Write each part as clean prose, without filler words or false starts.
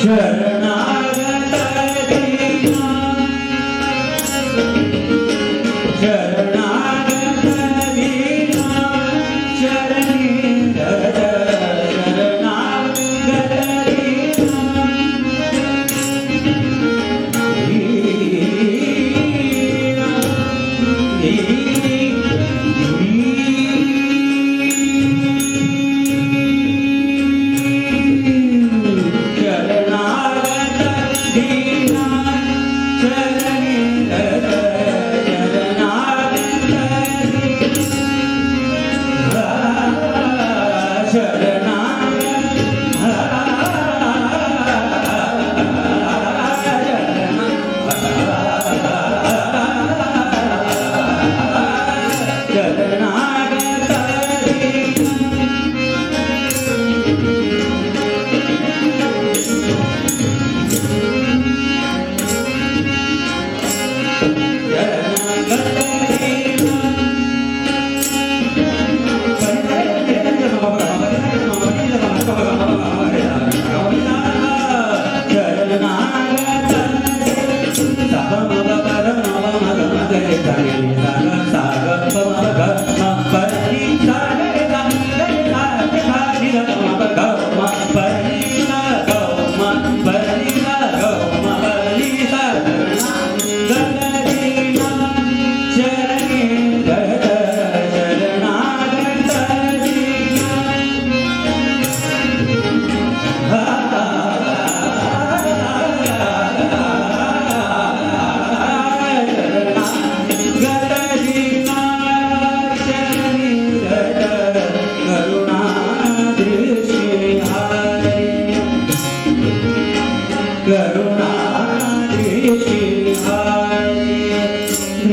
शरणागत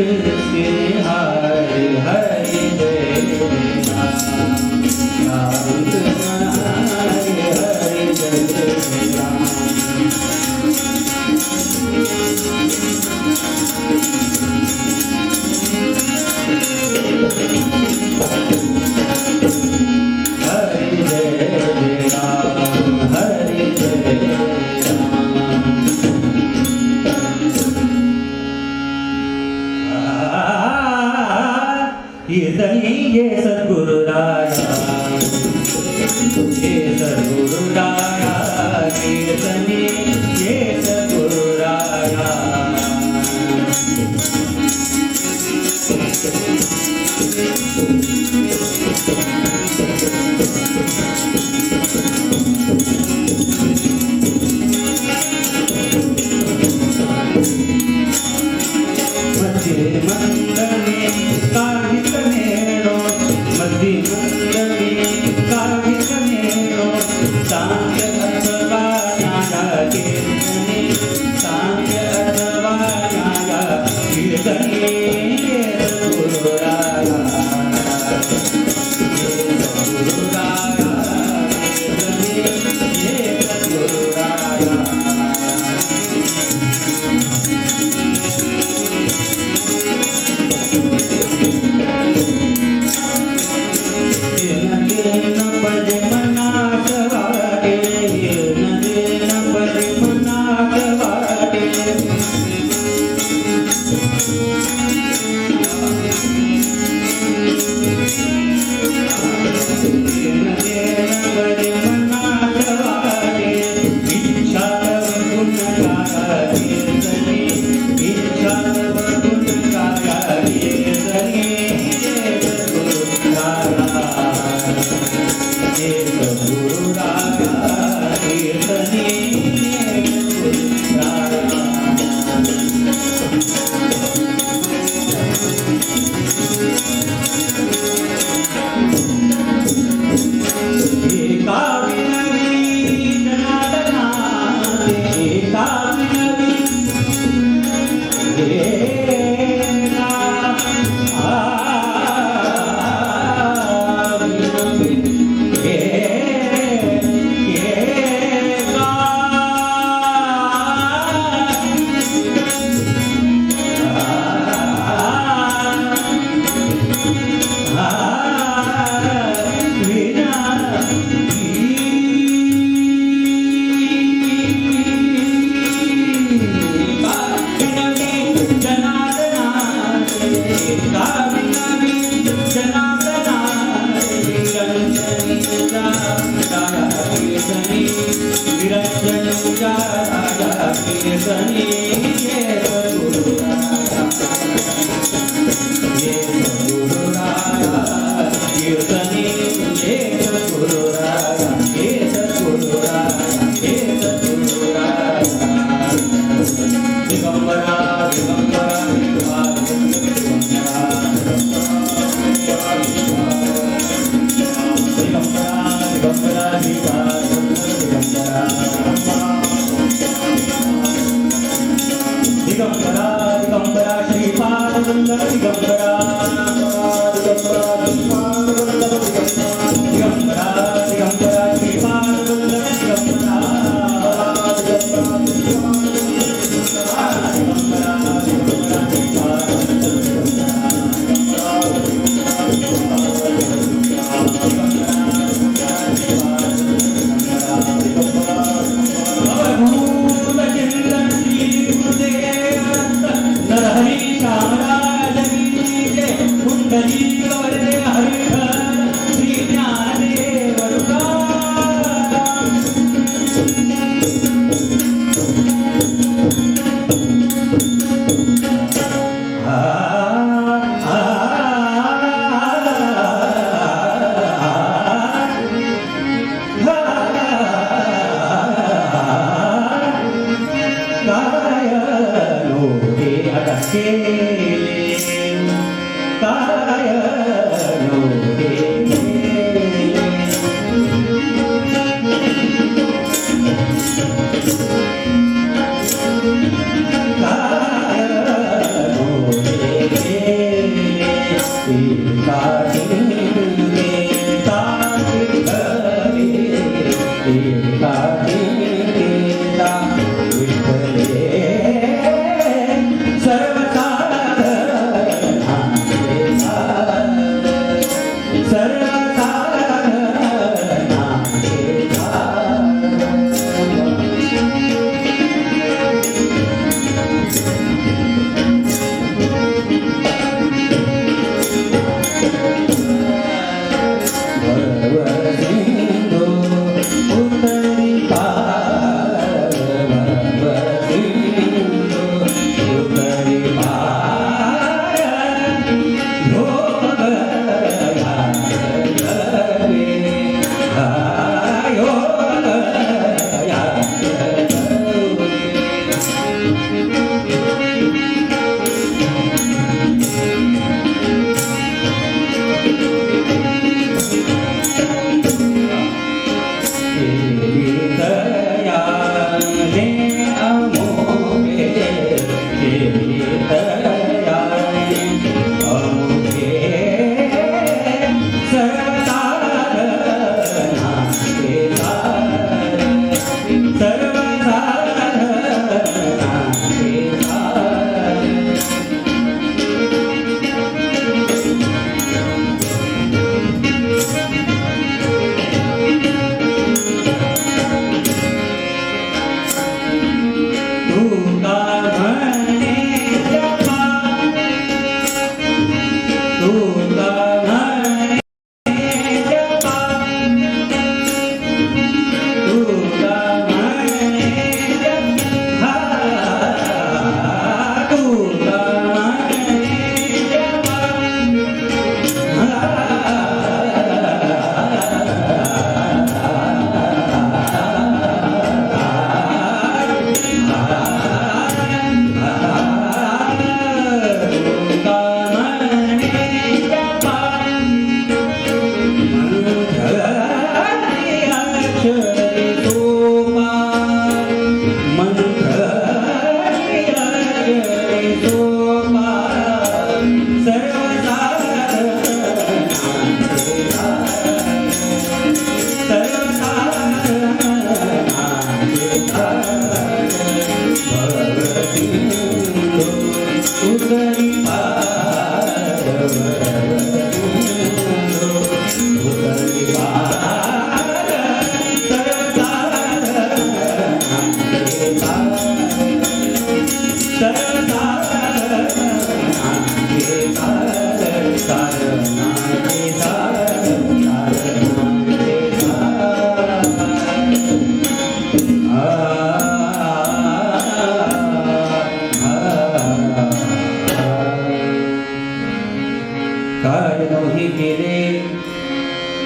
कृष्ण हरे हरे जय राम राम कृष्ण हरे हरे जय राम हरे जय राम हरे जय कीर्तनी ये सद्गुरु राया ये सद्गुरु राया कीर्तनी ये सद्गुरु राया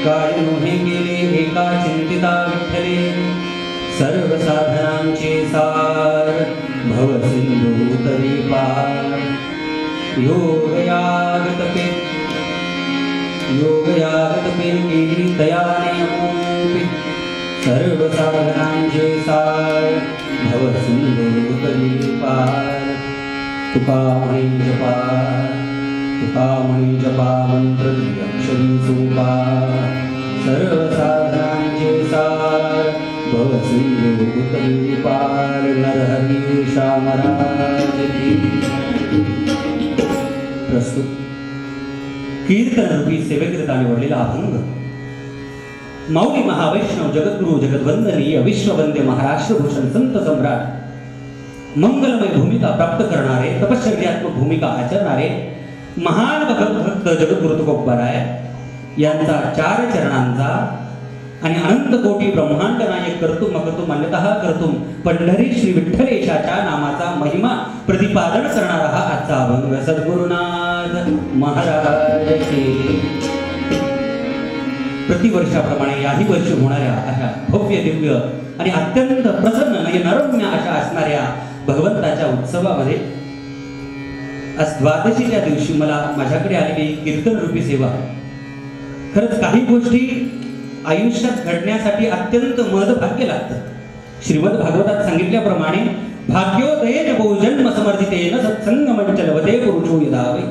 काय नोहे गेले एका चिंतिता विठ्ठले सर्व साधनांचे सार भव सिंधू तरी पार योगयागत पे केली तयाने अमोपी सर्व साधनांचे सार भव सिंधू तरी पार तुका म्हणी जपा मंत्र अक्षरी सोपा सर्व साधनांचे सार भव सिंधू तरी पार नरहरी महाराज की प्रस्तुत कीर्तन रूपी सेवेकरिता निवडलेला अभंग माऊली महावैष्णव जगद्गुरु जगद्वंदनीय विश्ववंद्य महाराष्ट्र भूषण संत सम्राट मंगलमय भूमिका प्राप्त करणारे तपश्चर्यात्मक भूमिका आचरणारे महान भक्त जगद्गुरु तुकोबाराय यांचा 4 चरणांचा आणि अनंत कोटी ब्रह्मांड नायक कर्तुम अकर्तुम अन्यतः कर्तुम पंढरी श्री विठ्ठलेशाच्या नामाचा महिमा प्रतिपादन करणारा हा आजचा अभंग सद्गुरुनाथ महाराज की प्रतिवर्षाप्रमाणे याही वर्षी होणाऱ्या अशा भव्य दिव्य आणि अत्यंत प्रसन्न नयनरम्य अशा असणाऱ्या भगवंताच्या उत्सवामध्ये आज द्वादशीच्या दिवशी मला माझ्याकडे आलेली कीर्तन रूपी सेवा खरंच काही गोष्टी आयुष्यात घडण्यासाठी अत्यंत महत्भाग्य लागतं. श्रीमद भागवतात सांगितल्याप्रमाणे भाग्योदयेन बहुजन्म समर्थितेन सत्संगमं चलवते पुरुषो यदावे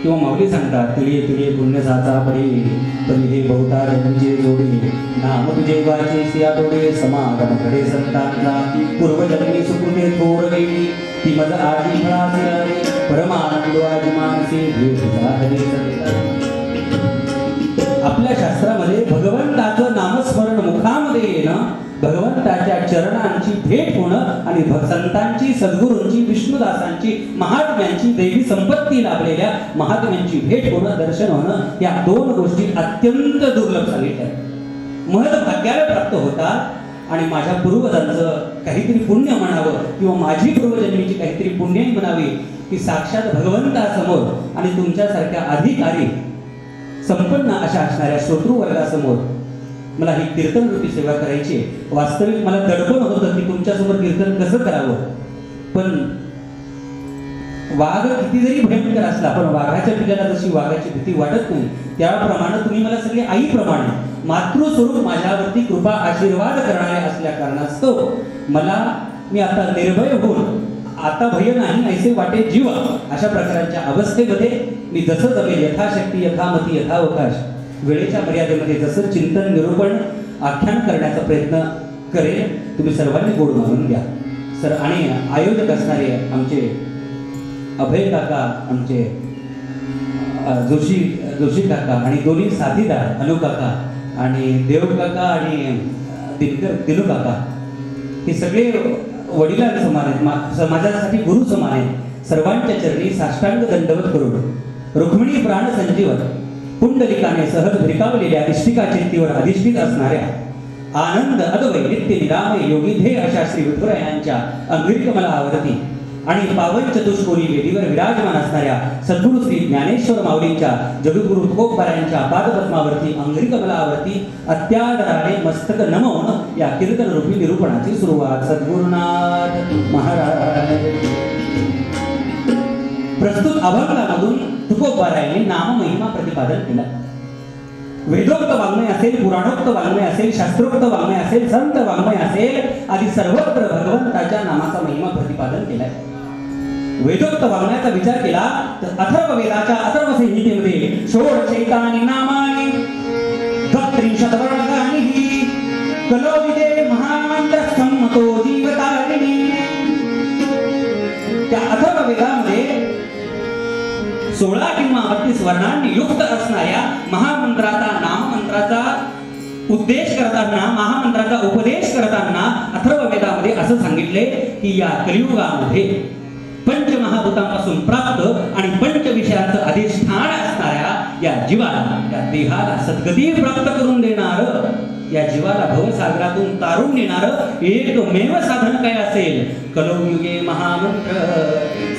किंवा माऊली सांगतात तिळे तिळे पुण्य साचा पडे परी हे बहुतारांचे जोडे नाम तुझे वाचे सिया तोडे समागम घडे संतांचा पूर्वजन्मी सुकृते थोर गेली ती मज आजी फळाचे परमानंद आजी मानसे भेट हरे संता. आपल्या शास्त्रामध्ये भगवंताचं नामस्मरण मुखामध्ये येणं भगवंताच्या चरणांची भेट होणं आणि संतांची सद्गुरूंची विष्णुदासांची महात्म्यांची देवी संपत्ती लाभलेल्या महात्म्यांची भेट होणं दर्शन होणं या 2 गोष्टी अत्यंत दुर्लभ सांगितल्या महत्भाग्याला प्राप्त होतात. आणि माझ्या पूर्वजांचं काहीतरी पुण्य म्हणावं किंवा माझी पूर्वजन्मीची काहीतरी पुण्य म्हणावी की साक्षात भगवंतासमोर आणि तुमच्यासारख्या अधिकारी संपन्न अशा असणाऱ्या श्रोतृ वर्गासमोर मला ही कीर्तन रूपी सेवा करायची. वास्तविक मला दडपण होतं की तुमच्यासमोर कीर्तन कसं करावं, पण वाघ किती जरी भयंकर असला पण वाघाच्या पिल्ल्याला जशी वाघाची भीती वाटत नाही त्याप्रमाणे तुम्ही मला सगळे आईप्रमाणे मातृस्वरूप माझ्यावरती कृपा आशीर्वाद करणारे असल्या कारणास्तव मी आता निर्भय होऊन आता भय नाही ऐसे वाटे जीव अशा प्रकारच्या अवस्थेमध्ये मी जसं जमेल यथाशक्ती यथामती यथावकाश वेळेच्या मर्यादेमध्ये जसं चिंतन निरूपण आख्यान करण्याचा प्रयत्न करेल. तुम्ही सर्वांनी गोड मानून घ्या. सर आणि आयोजक असणारे आमचे अभय काका आमचे जोशी काका आणि दोन्ही साथीदार अनु काका आणि देव काका आणि दिनू काका हे सगळे वडिलांसमान आहेत समाजासाठी गुरु समान आहेत. सर्वांच्या चरणी साष्टांग दंडवत करून रुक्मिणी प्राण संजीवन पुंडलिकाने सहज भिरकावलेल्या इष्टिका चिंतीवर अधिष्ठित असणाऱ्या आनंद अद्वै नित्य निरामय योगी ध्येय अशा श्री विठुरायांच्या अंघ्रिकमलावरती आणि पावन चतुष्कोनी वेदीवर विराजमान असणाऱ्या सद्गुरु श्री ज्ञानेश्वर माऊलींच्या जगद्गुरु तुकोबारायांच्या पादपद्मावरती अंघ्रिकमलावरती अत्यादराने मस्तक नमवून या कीर्तन रूपी निरूपणाची सुरुवात सद्गुरुनाथ महाराज. प्रस्तुत अभंगामधून तुकोबारायांनी नाममहिमा प्रतिपादन केला. वेदोक्त वाङ्मय असेल, पुराणोक्त वाङ्मय असेल, शास्त्रोक्त वाङ्मय असेल, संत वाङ्मय असेल आदी सर्वत्र भगवंताच्या नामाचा महिमा प्रतिपादन केलाय. वेदोक्त वाङ्मयाचा विचार केला तर अथर्व वेदाच्या अथर्व संहितेमध्ये षोडशैतानि नामानि त्रिंशत् वर्णानि कलो विदे महामंत्र संमतो जीवतारिणी. त्या अथर्व वेदामध्ये 16 किंवा 32 वर्णांनी युक्त असणाऱ्या महामंत्राचा नाममंत्राचा उद्देश करताना, महामंत्राचा उपदेश करताना अथर्व वेदामध्ये असं सांगितले की या कलियुगामध्ये पंचमहाभूतांपासून प्राप्त आणि पंच विषयांचं अधिष्ठान असणाऱ्या या जीवाला, या देहाला सद्गती प्राप्त करून देणार, या जीवाला भवसागरातून तारून नेणार एकमेव साधन काय असेल? कलियुगे महामंत्र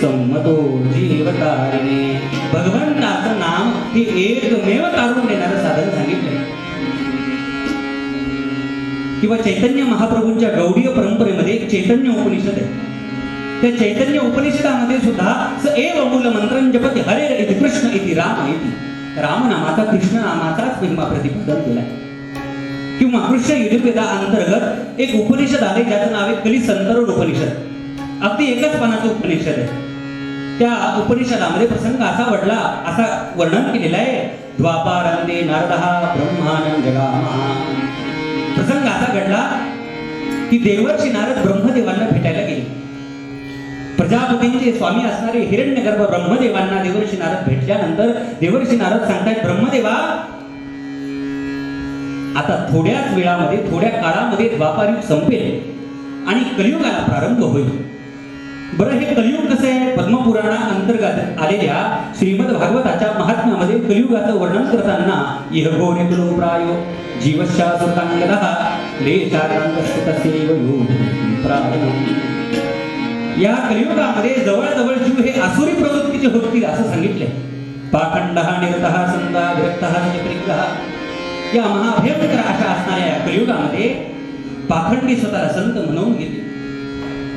संमतो जीवतारिणे. भगवंताचं नाम हे एकमेव तारून देणारं साधन सांगितलंय. किंवा चैतन्य महाप्रभूंच्या गौडीय परंपरेमध्ये एक चैतन्य उपनिषद आहे. त्या चैतन्य उपनिषदामध्ये सुद्धा स एव मूल मंत्रं जपति हरे इति कृष्ण इति राम इति. राम नामाचा कृष्ण नामाचाच महिमा प्रतिपादन केलाय. किंवा कृष्ण यजुर्वेदा अंतर्गत एक उपनिषद आहे ज्याचं नाव आहे कलिसंतरण उपनिषद. अगदी एकाच पानाचं उपनिषद आहे. त्या उपनिषदामध्ये प्रसंग असा वडला, असा वर्णन केलेला आहे. द्वापारांते नारदः ब्रह्मानं जगामः. प्रसंग असा घडला की देवर्षी नारद ब्रह्मदेवांना भेटायला गेले. प्रजापतींचे स्वामी असणारे हिरण्यगर्भ ब्रह्मदेवांना देवर्षी नारद भेटल्यानंतर देवर्षी नारद सांगतायत, ब्रह्मदेवा आता थोड्याच वेळामध्ये, थोड्या काळामध्ये द्वापारयुग संपेल आणि कलियुगाला प्रारंभ होईल. बरं, हे कलियुग कसं आहे? पद्मपुराणा अंतर्गत आलेल्या श्रीमद भागवताच्या महात्म्यामध्ये कलियुगाचं वर्णन करताना इह घोरे कुलो प्रायो जीवश्या सुतांगदः क्लेशाक्रांतस्तस्यैव योगी प्राणम्. या कलियुगामध्ये जवळजवळ जीव हे आसुरी प्रवृत्तीचे होतील असं सांगितले. पाखंडः निरतः संता विरक्तः परिग्रह. या महाभयंकर अशा असणाऱ्या या कलियुगामध्ये पाखंडी स्वतःला संत म्हणवून घेतील,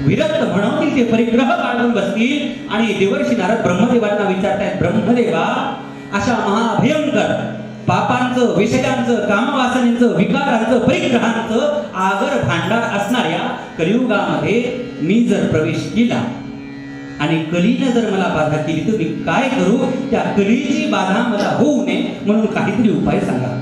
विरक्त म्हणवतील, ते परिग्रह बाळगून बसतील. आणि देवर्षी नारद ब्रह्मदेवांना विचारतायत, ब्रह्मदेवा अशा महाभयंकर पापांचं, विषयांचं, कामवासनेचं, विकारांचं, परिग्रहांचं आगर भांडार असणाऱ्या कलियुगामध्ये मी जर प्रवेश केला आणि कलीने जर मला बाधा केली तर मी काय करू? त्या कलीची बाधा मला होऊ नये म्हणून काहीतरी उपाय सांगा.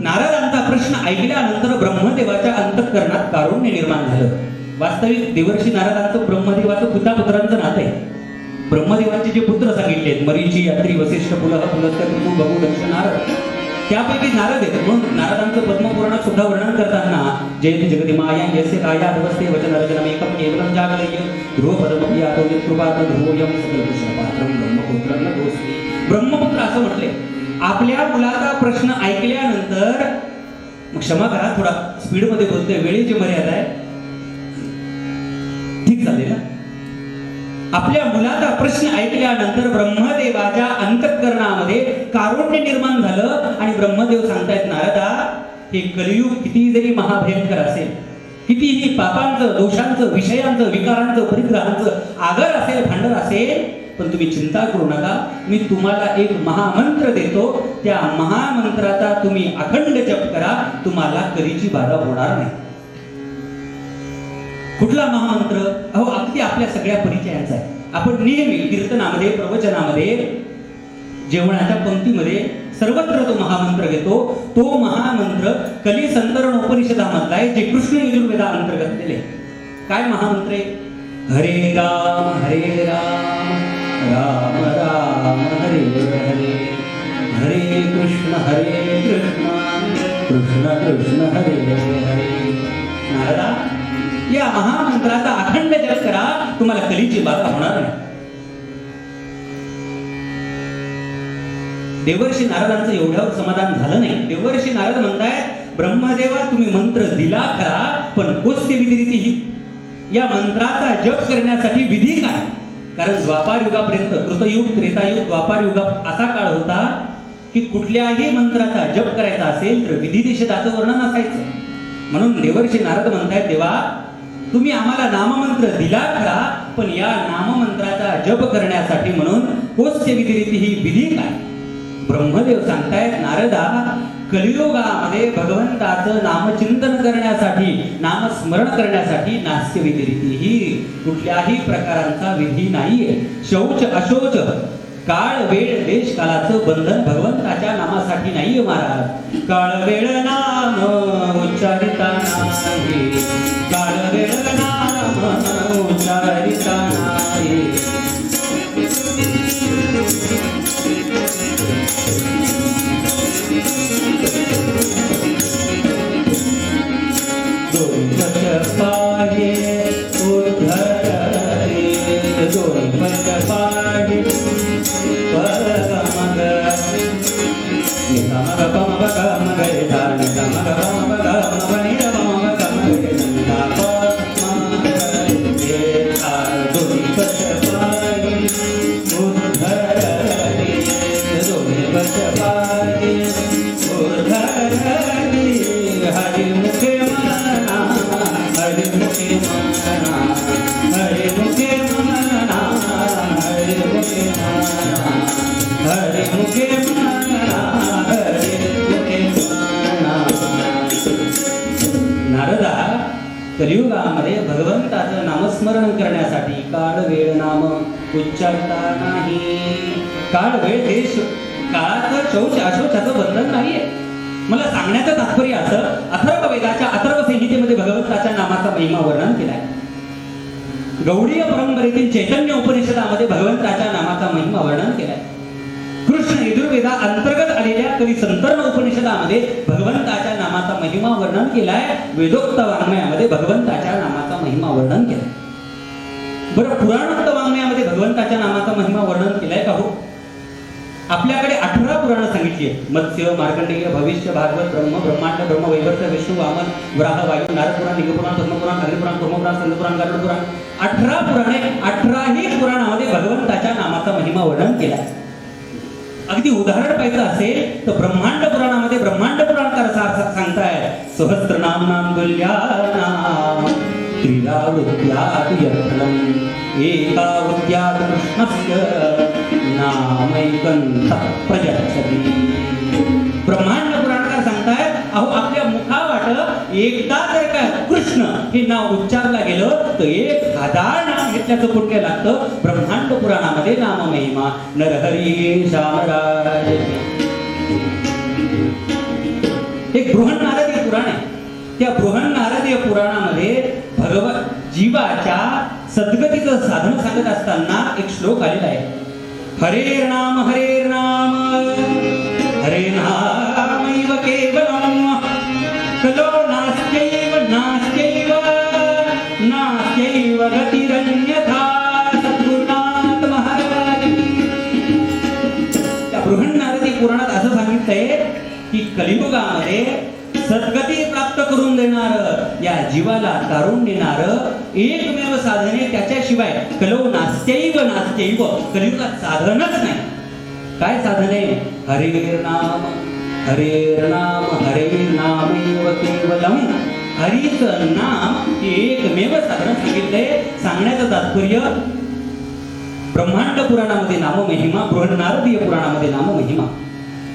नारदांचा प्रश्न ऐकल्यानंतर ब्रह्मदेवाच्या अंतःकरणात कारुण्य निर्माण झालं. वास्तविक देवर्षी नारदांचं ब्रह्मदेवाचं पिता पुत्रांचं नातं आहे. ब्रह्मदेवांचे जे पुत्र सांगितले, मरीची, अत्री, वसिष्ठ, पुलह, पुलस्त्य, ऋतू, बहू, दक्ष, नारद, त्यापैकी नारद आहेत. म्हणून नारदांचं पद्मपुराणात सुद्धा वर्णन करताना जयति जगति माया यस्य काया अवस्थे वचन रचनमेकं केवलं जागलय्य ध्रुवपदमपि यातो यत्कृपात ध्रुवयं सकलकुशलपात्रं ब्रह्मपुत्रं नतोऽस्मि. ब्रह्मपुत्र असं म्हटले. आपल्या मुलाचा प्रश्न ऐकल्यानंतर, मग क्षमा करा थोडा स्पीड मध्ये बोलतोय, वेळेची मर्यादा आहे, ठीक चालेल ना? आपल्या मुलाचा प्रश्न ऐकल्यानंतर ब्रह्मदेवाच्या अंतःकरणामध्ये कारुण्य निर्माण झालं आणि ब्रह्मदेव सांगतायत, नारदा, हे कलियुग किती जरी महाभयंकर असेल, कितीही पापांचं, दोषांचं, विषयांचं, विकारांचं, परिग्रहांचं आगर असेल, भांडर असेल, पण तुम्ही चिंता करू नका. मी तुम्हाला एक महामंत्र देतो. त्या महामंत्राचा तुम्ही अखंड जप करा, तुम्हाला कलीची बाधा होणार नाही. कुठला महामंत्र? अहो, अगदी आपल्या सगळ्या परिचयाचा आहे. आपण नेहमी कीर्तनामध्ये, प्रवचनामध्ये, जेवणाच्या पंक्तीमध्ये सर्वत्र तो महामंत्र घेतो. तो महामंत्र कलिसंतरण उपनिषदामधला आहे, जे कृष्ण यजुर्वेदा अंतर्गत दिले. काय महामंत्र आहे? हरे राम राम राम हरे हरे, हरे कृष्ण कृष्ण कृष्ण हरे हरे. नारदा, या महामंत्राचा अखंड जप करा, तुम्हाला कलीची बाधा होणार नाही. देवर्षी नारदांचं एवढ्यावर समाधान झालं नाही. देवर्षी नारद म्हणतायत, ब्रह्मदेवा तुम्ही मंत्र दिला खरा, पण कोणती विधी ही? या मंत्राचा जप करण्यासाठी विधी काय? कारण द्वापार युगापर्यंत, कृतयुग, त्रेतायुग, द्वापार युगात असा काळ होता की कुठल्याही मंत्राचा जप करायचा असेल तर विधी निषेधाचं वर्णन असायचं. म्हणून देवर्षी नारद म्हणतायत, देवा तुम्ही आम्हाला नाममंत्र दिला खरा, पण या नाममंत्राचा जप करण्यासाठी म्हणून कोणते विधी ही विधी काय? ब्रह्मदेव सांगतायत, नारदा, कलियुगामध्ये भगवंताचं नामचिंतन करण्यासाठी, नामस्मरण करण्यासाठी नास्य विधिरीती ही कुठल्याही प्रकारांचा विधी नाहीये. शौच अशौच काळ वेळ देश कालाचं बंधन भगवंताच्या नामासाठी नाहीये महाराज. काळ वेळ नाम उच्चारिता नाही, काळ वेळ नाम उच्चारिता नाही. दोन पच पाहे उद्धर रे, दोन पच पाहे परमग निगम गम गम गय धान गम गम गम बनि गम गम गय नंदा पद्म गय दोन पच पाहे उद्धर रे, दोन पच पाहे उद्धर रे. हरि मुखे मना, हरि मुखे मना, हरि मुखे मना, हरि मुखे मना, हरि मुखे मना, हरि मुखे मना. नारदा कलियुगामध्ये भगवंताचं नामस्मरण करण्यासाठी काळ वेळ नाम उच्चारता नाही. काळ वेळ देश काळाचं शौच अशौचाचं बंधन नाहीये. मला सांगण्याचं तात्पर्य असं, अथर्व वेदाच्या अथर्व संहितेमध्ये भगवंताच्या नामाचा महिमा वर्णन केलाय. गौडीय परंपरेतील चैतन्य उपनिषदामध्ये भगवंताच्या नामाचा महिमा वर्णन केलाय. कृष्ण यजुर्वेदा अंतर्गत आलेल्या कवी संतर्ण उपनिषदामध्ये भगवंताच्या नामाचा महिमा वर्णन केलाय. वेदोक्त वाङ्मयामध्ये भगवंताच्या नामाचा महिमा वर्णन केलाय. बरं, पुराणोक्त वाङ्मयामध्ये भगवंताच्या नामाचा महिमा वर्णन केलाय का हो? आपल्याकडे 18 पुराणं सांगितली आहेत. मत्स्य, मार्कंडेय, भविष्य, भागवत, ब्रह्म, ब्रह्मांड, ब्रह्म वैवर्त, विष्णू, वामन, वराह, वायू, नारद पुराण, लिंग पुराण, धर्मपुराण, अग्निपुराण, कुर्मपुराण, स्कंदपुराण, गरुड पुराण. 18 पुराणे, 18ही पुराणामध्ये भगवंताच्या नामाचा महिमा वर्णन केला. अगदी उदाहरण पाहिजे असेल तर ब्रह्मांड पुराणामध्ये ब्रह्मांड पुराणकार सांगताय, सहस्रनाम तुल्यानाम त्रिरावृत्यात् यत्रम् एकावृत्यात् कृष्णस्य नामैकंतः प्रजच्छति. ब्रह्मांड पुराणकार सांगतायत, अहो आपल्या मुखावाट एकदा जर का कृष्ण हे नाव उच्चारला गेलं तर 1000 नाम घेतल्याचं पुण्य लागतं. ब्रह्मांड पुराणामध्ये नाम महिमा नरहरी श्यामराज. एक बृहन्नारदीय पुराण आहे. त्या बृहन्नारदीय पुराणामध्ये भगवत जीवाच्या सद्गतीचं साधन सांगत असताना एक श्लोक आलेला आहे. हरे नाम हरे नामैव केवलम् कलो नास्त्यैव नास्त्यैव नास्त्यैव गतिरन्यथा. सद्गुरुनाथ महाराज. त्या बृहन्नारदी पुराणात असं सांगितलंय की कलियुगामध्ये सद्गती प्राप्त करून देणार, या जीवाला तारून देणार एकमेव साधने त्याच्याशिवाय कलो नास्त्यैव नास्त्यैव, कलियुगात साधनच नाही. काय साधने? हरेर नाम हरेर नामैव केवलम. हरीचं नाम हे एकमेव साधन सांगितलंय. सांगण्याचं तात्पर्य ब्रह्मांड पुराणामध्ये नाम महिमा, बृहन्नारदीय पुराणामध्ये नाम महिमा,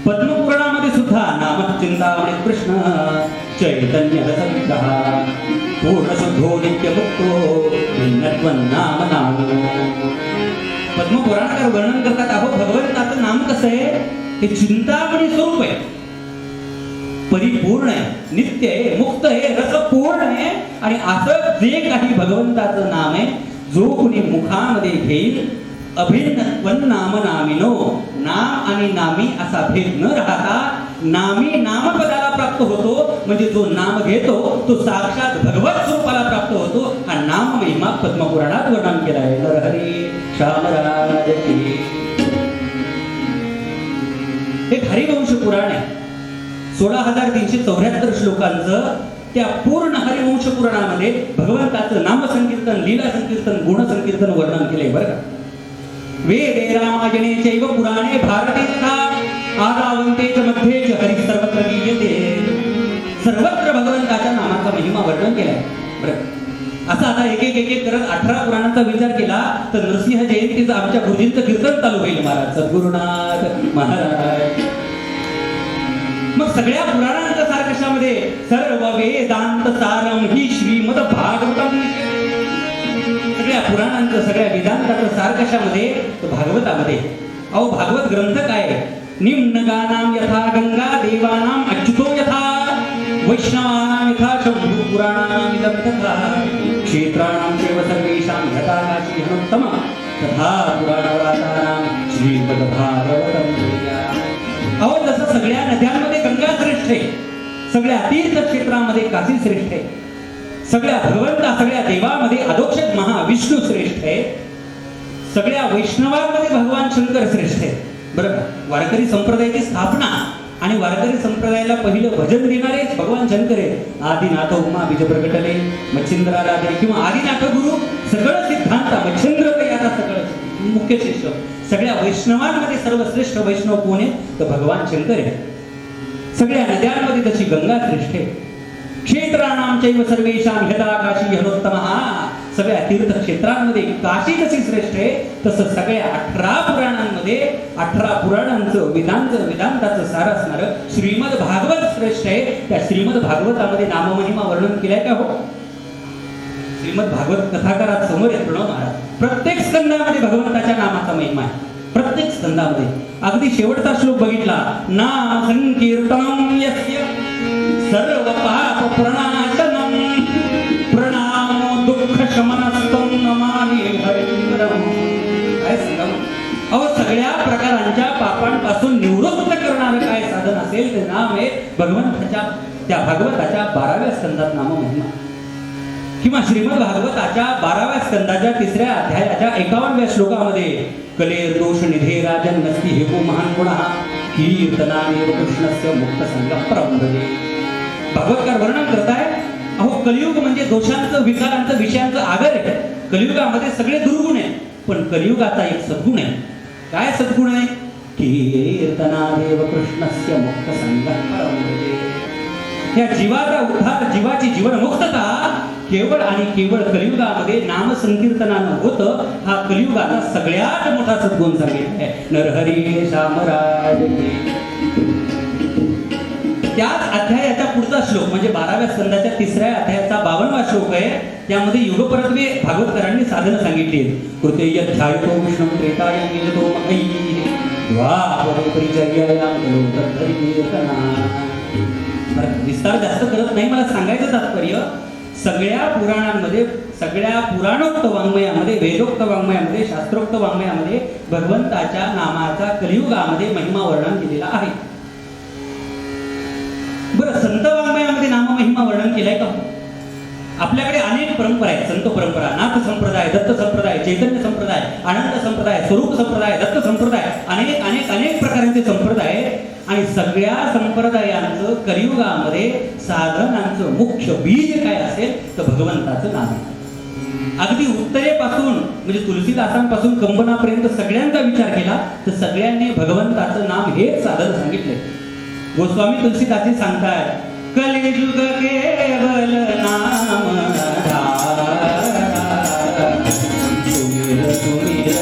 पद्मपुराणामध्ये सुद्धा नामचिंतामणी कृष्ण चैतन्य रसविग्रह पूर्ण शुद्धो नित्यमुक्तो भिन्नत्वन्नाम नामो. पद्मपुराणकार वर्णन करतात, अहो भगवंताचं नाम कसं आहे? ते चिंतामणी स्वरूप आहे, परिपूर्ण आहे, नित्य आहे, मुक्त आहे, रसपूर्ण आहे. आणि असं जे काही भगवंताचं नाम आहे, जो कुणी मुखामध्ये घेईल अभिन्न नाम नामिनो, नाम आणि नामी असा भेद न राहता नामी नामपदाला प्राप्त होतो. म्हणजे जो नाम घेतो तो साक्षात भगवत स्वरूपाला प्राप्त होतो. हा नाम महिमा पद्मपुराणात वर्णन केला आहे. नरहरी श्यामराज की. हे हरिवंश पुराण आहे. 16,374 श्लोकांचं त्या पूर्ण हरिवंश पुराणामध्ये भगवंताचं नामसंकीर्तन, लीला संकीर्तन, गुणसंकीर्तन वर्णन केलंय बरं का. वेदे रामायणे चैव पुराणे भारते तथा आदावन्ते च मध्ये च हरि सर्वत्र गीयते. सर्वत्र भगवंताच्या नामाचा महिमा वर्णन केलाय बरं. असं आता एक एक करत 18 पुराणांचा विचार केला तर नरसिंह जयंतीचं आमच्या गुरुजींचं कीर्तन चालू होईल महाराज. सद्गुरुनाथ महाराज मग सगळ्या पुराणांचा सार कशामध्ये? सर्व वेदांत सारम ही श्रीमद भागवतम. सगळ्या पुराणांचं सगळ्या वेदांताचं सार कशामध्ये? तर भागवतामध्ये. अहो भागवत ग्रंथ काय? निम्न गानाम यथा गंगा देवानाम अच्युतो यथा वैष्णवानाम यथा शंभू पुराणानाम इदं तथा क्षेत्राणाम चैव सर्वेषां यथा काशी हनुत्तम तथा पुराणव्रातानाम श्रीमद भागवतम. अहो जसं सगळ्या नद्यांमध्ये गंगा श्रेष्ठ आहे, सगळ्या तीर्थ क्षेत्रामध्ये काशी श्रेष्ठ आहे, सगळ्या भगवंता सगळ्या देवामध्ये अधोक्षज महाविष्णू श्रेष्ठ आहे, सगळ्या वैष्णवांमध्ये भगवान शंकर श्रेष्ठ आहे. बरं, वारकरी संप्रदायाची स्थापना आणि वारकरी संप्रदायाला पहिलं भजन देणारे भगवान शंकर आहेत. आदिनाथ उमा बीज प्रगटले मच्छिंद्राला दे किंवा आदिनाथ गुरु सगळं सिद्धांत मच्छिंद्र याचा सगळं मुख्य शिष्य. सगळ्या वैष्णवांमध्ये सर्वश्रेष्ठ वैष्णव कोण आहे? तर भगवान शंकर आहे. सगळ्या नद्यांमध्ये तशी गंगा श्रेष्ठ आहे. क्षेत्राणाम चैव सर्वेषां यथा काशी हनोत्तमः. सगळ्या तीर्थक्षेत्रांमध्ये काशी कशी श्रेष्ठ आहे तसं सगळ्या 18 पुराणांमध्ये 18 पुराणांचं वेदांताचं सार असणारं श्रीमद भागवत श्रेष्ठ आहे. त्या श्रीमद भागवतामध्ये नाममहिमा वर्णन केलाय का? हो. श्रीमद भागवत कथाकारात समोर येत महाराज प्रत्येक स्कंदामध्ये भगवंताच्या नामाचा महिमा आहे. प्रत्येक स्कंदामध्ये. अगदी शेवटचा श्लोक बघितला, नाम संकीर्तनम यस्य सर्व पाप प्रणाशनम प्रणामो दुःख शमनस्तम नमामि हरिंद्रम. काय सांगा? अहो सगळ्या प्रकारांच्या पापांपासून निवृत्त करणारं काय साधन असेल ते नाम आहे भगवंताच्या त्या भागवताच्या 12व्या स्कंदात नाममहिमा किंवा श्रीमद भागवताच्या 12व्या स्कंदाच्या 3ऱ्या अध्यायाच्या 51व्या श्लोकामध्ये कलेर दोष निधे राजन नसती हेको महान गुणः कीर्तनादेव कृष्णस्य मुक्त संगम परमभजे. भागवतकार वर्णन करताय, अहो कलियुग म्हणजे दोषांचं विकारांचं विषयांचं आगर आहे. कलियुगामध्ये सगळे दुर्गुण आहेत, पण कलियुगाचा एक सद्गुण आहे. काय सद्गुण आहे? कीर्तनादेव कृष्णस्य मुक्त संगम परमभजे. या जीवाचा उद्धार, जीवाची जीवनमुक्तता केवळ आणि केवळ कलियुगामध्ये नाम संकीर्तनानं होतं. हा कलियुगाचा सगळ्यात मोठा सद्गुण सांगितला आहे. नरहरी शामराज. त्याच अध्यायाचा पुढचा श्लोक म्हणजे 12व्या स्कंदाच्या 3ऱ्या अध्यायाचा 52वा श्लोक आहे. त्यामध्ये युगपरत्वे भागवतकरांनी साधनं सांगितली आहेत. कृते यध्यायतो विष्णू त्रेताय निजतो मखै द्वापरे परिचर्यायां कलो तद्धरी कीर्तना. विस्तार जास्त करत नाही, मला सांगायचं तात्पर्य सगळ्या पुराणांमध्ये, सगळ्या पुराणोक्त वाङ्मयामध्ये, वेदोक्त वाङ्मयामध्ये, शास्त्रोक्त वाङ्मयामध्ये भगवंताच्या नामाचा कलियुगामध्ये महिमा वर्णन केलेला आहे. बरं, संत वाङ्मयामध्ये नाममहिमा वर्णन केलाय का? आपल्याकडे अनेक परंपरा आहेत. संत परंपरा, नाथ संप्रदाय, दत्त संप्रदाय, चैतन्य संप्रदाय, आनंद संप्रदाय, स्वरूप संप्रदाय, दत्त संप्रदाय, अनेक अनेक अनेक प्रकारचे संप्रदाय. आणि सगळ्या संप्रदायांचं कलियुगामध्ये साधनांचं मुख्य बीज काय असेल तर भगवंताचं नाम आहे. अगदी उत्तरेपासून म्हणजे तुलसीदासांपासून कंबनापर्यंत सगळ्यांचा विचार केला तर सगळ्यांनी भगवंताचं नाम हेच साधन सांगितलंय. गोस्वामी तुलसीदासी सांगतात, कलियुग केवल नाम धारा सुमिर सुमिर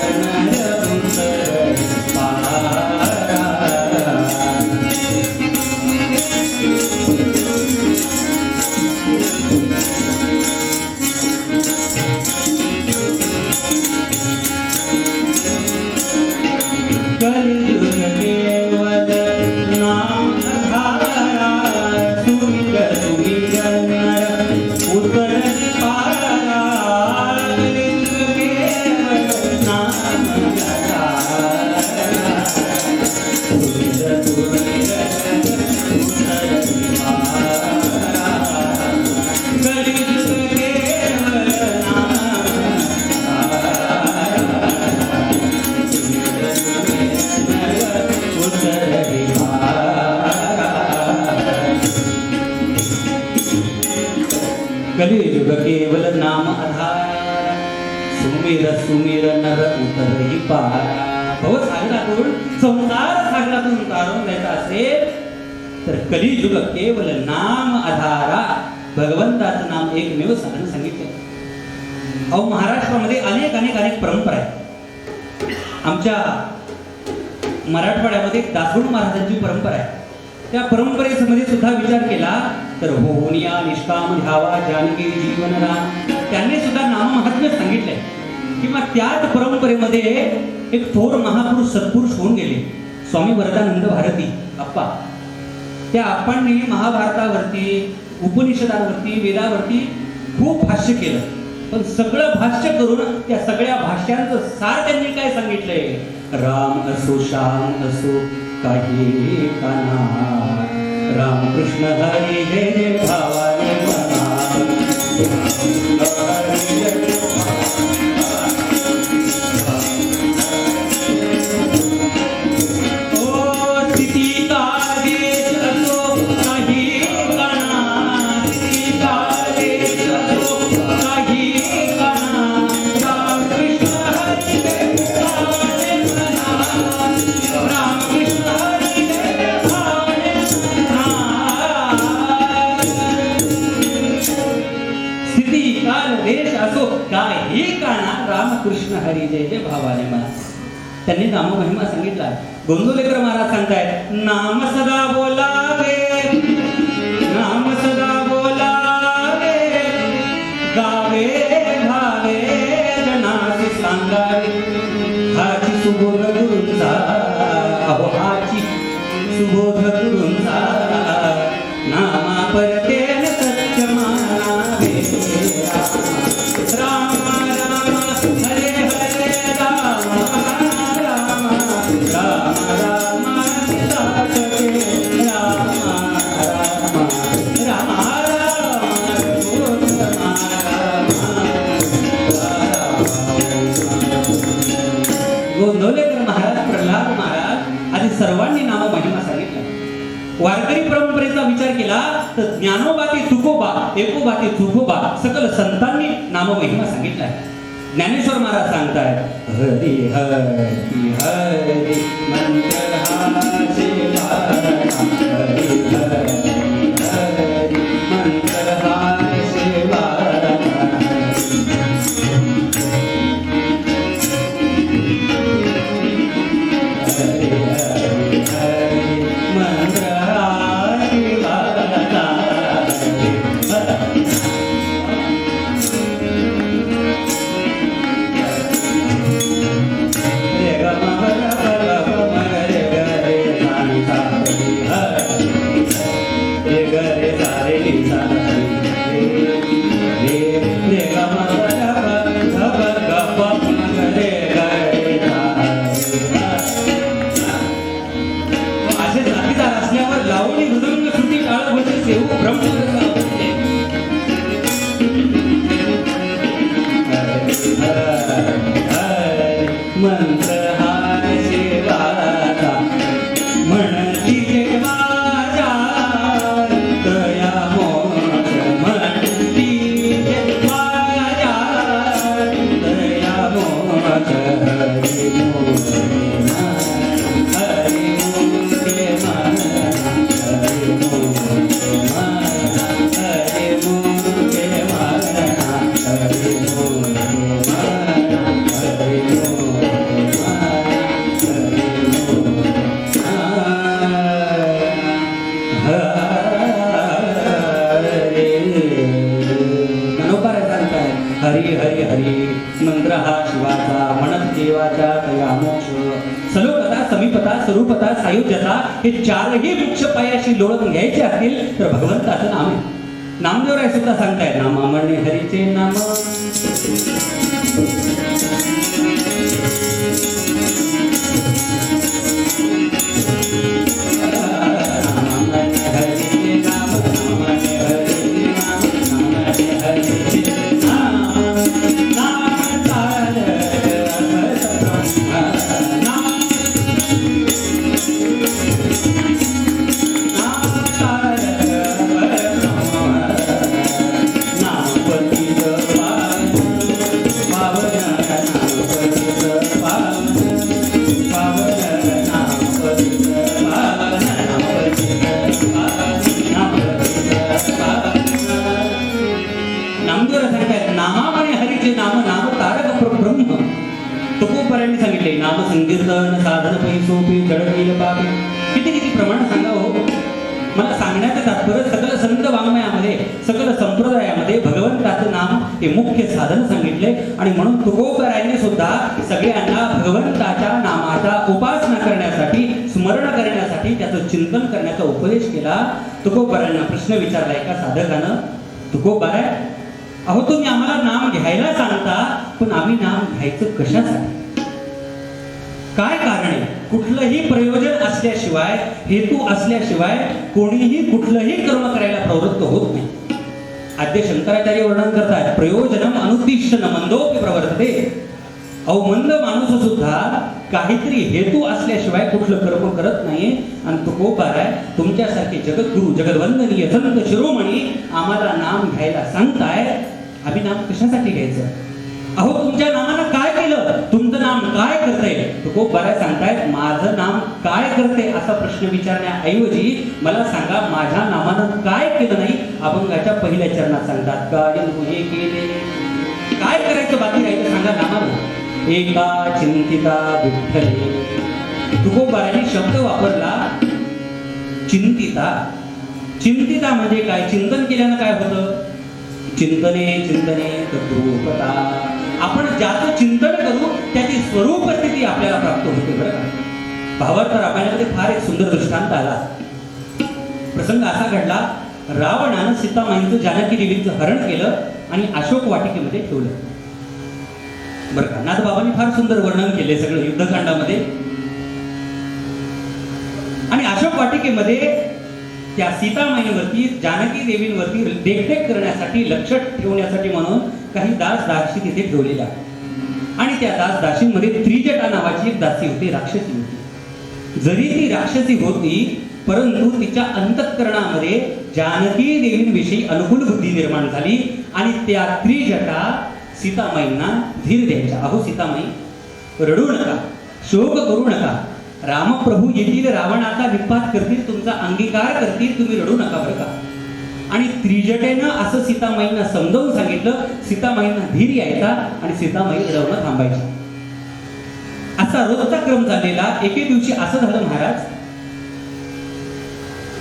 कलियुग केवल नाम आधार सुमिर सुमिर नर उतरही पार. भवसागरातून संसार सागरातून तारून द्यायचा असेल तर कलियुग केवल नाम आधारा भगवंताचं नाम एकमेव साधन सांगितले. अहो महाराष्ट्रामध्ये अनेक अनेक अनेक परंपरा आहेत. आमच्या मराठवाड्यामध्ये दासगुण महाराजांची परंपरा आहे. त्या परंपरेमध्ये सुद्धा विचार केला तर होनिया निष्काम ध्यावा जानकी जीवनराम त्यांनी सुद्धा नाममहात्म्य सांगितलंय. किंवा त्याच परंपरेमध्ये एक थोर महापुरुष सत्पुरुष होऊन गेले स्वामी वरदानंद भारती आप्पा. त्या आप्पांनी महाभारतावरती उपनिषदांवरती वेदावरती खूप भाष्य केलं. पण सगळं भाष्य करून त्या सगळ्या भाष्यांचं सार त्यांनी काय सांगितलंय. राम असो श्याम असो काही काना रामकृष्ण हरी हे भावाने मना. काही काना रामकृष्ण हरी जय जय भावाने मला. त्यांनी नाममहिमा सांगितला. गोंदवलेकर महाराज सांगतायत नाम सदा बोलावे नाम सदा बोलावे गावे भावे जनासी सांगावे. हाची सुबोध गुरूंचा अहो हाची सुबोध गुरूंचा नामा परतेन सत्य मानावे. राम राम हरे हरे राम राम राम राम सीता सखे राम राम राम गोंदवलेकर महाराज प्रल्हाद महाराज आधी सर्वांनी नाम महिमा सांगितला. वारकरी परंपरेचा विचार केला तर ज्ञानोबा ते तुकोबा एकोबा ते तुकोबा सकल संतांनी नाममहिमा सांगितलाय. ज्ञानेश्वर महाराज सांगतायत हरी हरी हरी मंत्र हा सेवा हरी हरी हरी मंत्र हा सेवा. मंत्र हा सेवाचा म्हणती देवाचा दया मोक्ष म्हणती देवाचा दया मोक्ष हरी मोक्ष हरी मोक्ष हरी मोक्ष हरी मोक्ष हरी हरी हरी हरी मंत्र हा शिवाचा म्हणत देवाचा तया मोक्ष. सलोकता समीपता स्वरूपता सायुज्यता हे चारही वृक्ष पायाशी लोळून घ्यायचे असतील तर भगवंताचं नाम आहे. नामदेवराय सुद्धा सांगतायत नामा म्हणणे हरीचे नाम. तुकोबारांनी सांगितले नाम संकीर्तन साधन पैसोपी जडकील पापी. किती किती प्रमाण सांगा हो. सांगण्याचं तात्पर्य सकल संत वाङ्मयामध्ये सकल संप्रदायामध्ये भगवंताचं नाम हे मुख्य साधन सांगितले. आणि म्हणून तुकोबरायांनी सुद्धा सगळ्यांना भगवंताच्या नामाचा उपासना करण्यासाठी, स्मरण करण्यासाठी, त्याचं चिंतन करण्याचा उपदेश केला. तुकोबरायांना प्रश्न विचारला एका साधकानं, तुकोबराय, अहो तुम्ही आम्हाला नाम घ्यायला सांगता, पण आम्ही नाम घ्यायचं कशासाठी? काय कारण आहे? कुठलंही प्रयोजन असल्याशिवाय, हेतू असल्याशिवाय कोणीही कुठलंही कर्म करायला प्रवृत्त होत नाही. आद्य शंकराचार्य वर्णन करतात, प्रयोजनम अनुद्दिश्य न मंदोपि प्रवर्तते. अहो मंद माणूस सुद्धा काहीतरी हेतू असल्याशिवाय कुठलं कर्म करत नाही. आणि तुकोबाराय, तुमच्यासारखे जगद्गुरु, जगद्वंदनीय संत शिरोमणी आम्हाला नाम घ्यायला सांगताय, आम्ही नाम कशासाठी घ्यायचं? अहो तुमच्या नामानं काय केलं? तुमचं नाम काय करतंय? तुकोबाराय सांगतायत, माझं नाम काय करते असा प्रश्न विचारण्याऐवजी मला सांगा, माझ्या नामानं काय केलं नाही? अभंगाच्या पहिल्या चरणात सांगतात, काय हे केले, काय करायचं बाकी राहिलं सांगा नामानं? एका चिंतिता विठ्ठले. तुकोबारायांनी शब्द वापरला चिंतिता. चिंतिता म्हणजे काय? चिंतन केल्यानं काय होतं? चिंतने चिंतने तद्रूपता. आपण ज्याचं चिंतन करू त्याची स्वरूप स्थिती आपल्याला प्राप्त होते. बरं का? भावार्थ रामायणामध्ये फार एक सुंदर दृष्टांत आला. प्रसंग असा घडला, रावणानं सीतामाईंचं जानकी देवीचं हरण केलं आणि अशोक वाटिकेमध्ये ठेवलं. बरं का? नाथबाबांनी फार सुंदर वर्णन केले सगळं युद्धकांडामध्ये. आणि अशोक वाटिकेमध्ये त्या सीतामाईंवरती, जानकी देवींवरती देखरेख करण्यासाठी, लक्ष ठेवण्यासाठी म्हणून काही दास दासी तिथे ठेवलेल्या. आणि त्या दास दासींमध्ये त्रिजटा नावाची एक दासी होती, राक्षसी होती. जरी ती राक्षसी होती, परंतु तिच्या अंतःकरणामध्ये जानकी देवींविषयी अनुकूल बुद्धी निर्माण झाली. आणि त्या त्रिजटा सीतामाईंना धीर द्यायच्या. अहो सीतामाई, रडू नका, शोक करू नका, रामप्रभू येतील, रावणाचा निपात करतील, तुमचा अंगीकार करतील, तुम्ही रडू नका बरं का. आणि त्रिजटेनं असं सीतामाईंना समजावून सांगितलं. सीतामाईंना धीर यायचा आणि सीतामाई रडवणं थांबायची. असा रोजचा क्रम झालेला. एके दिवशी असं झालं महाराज,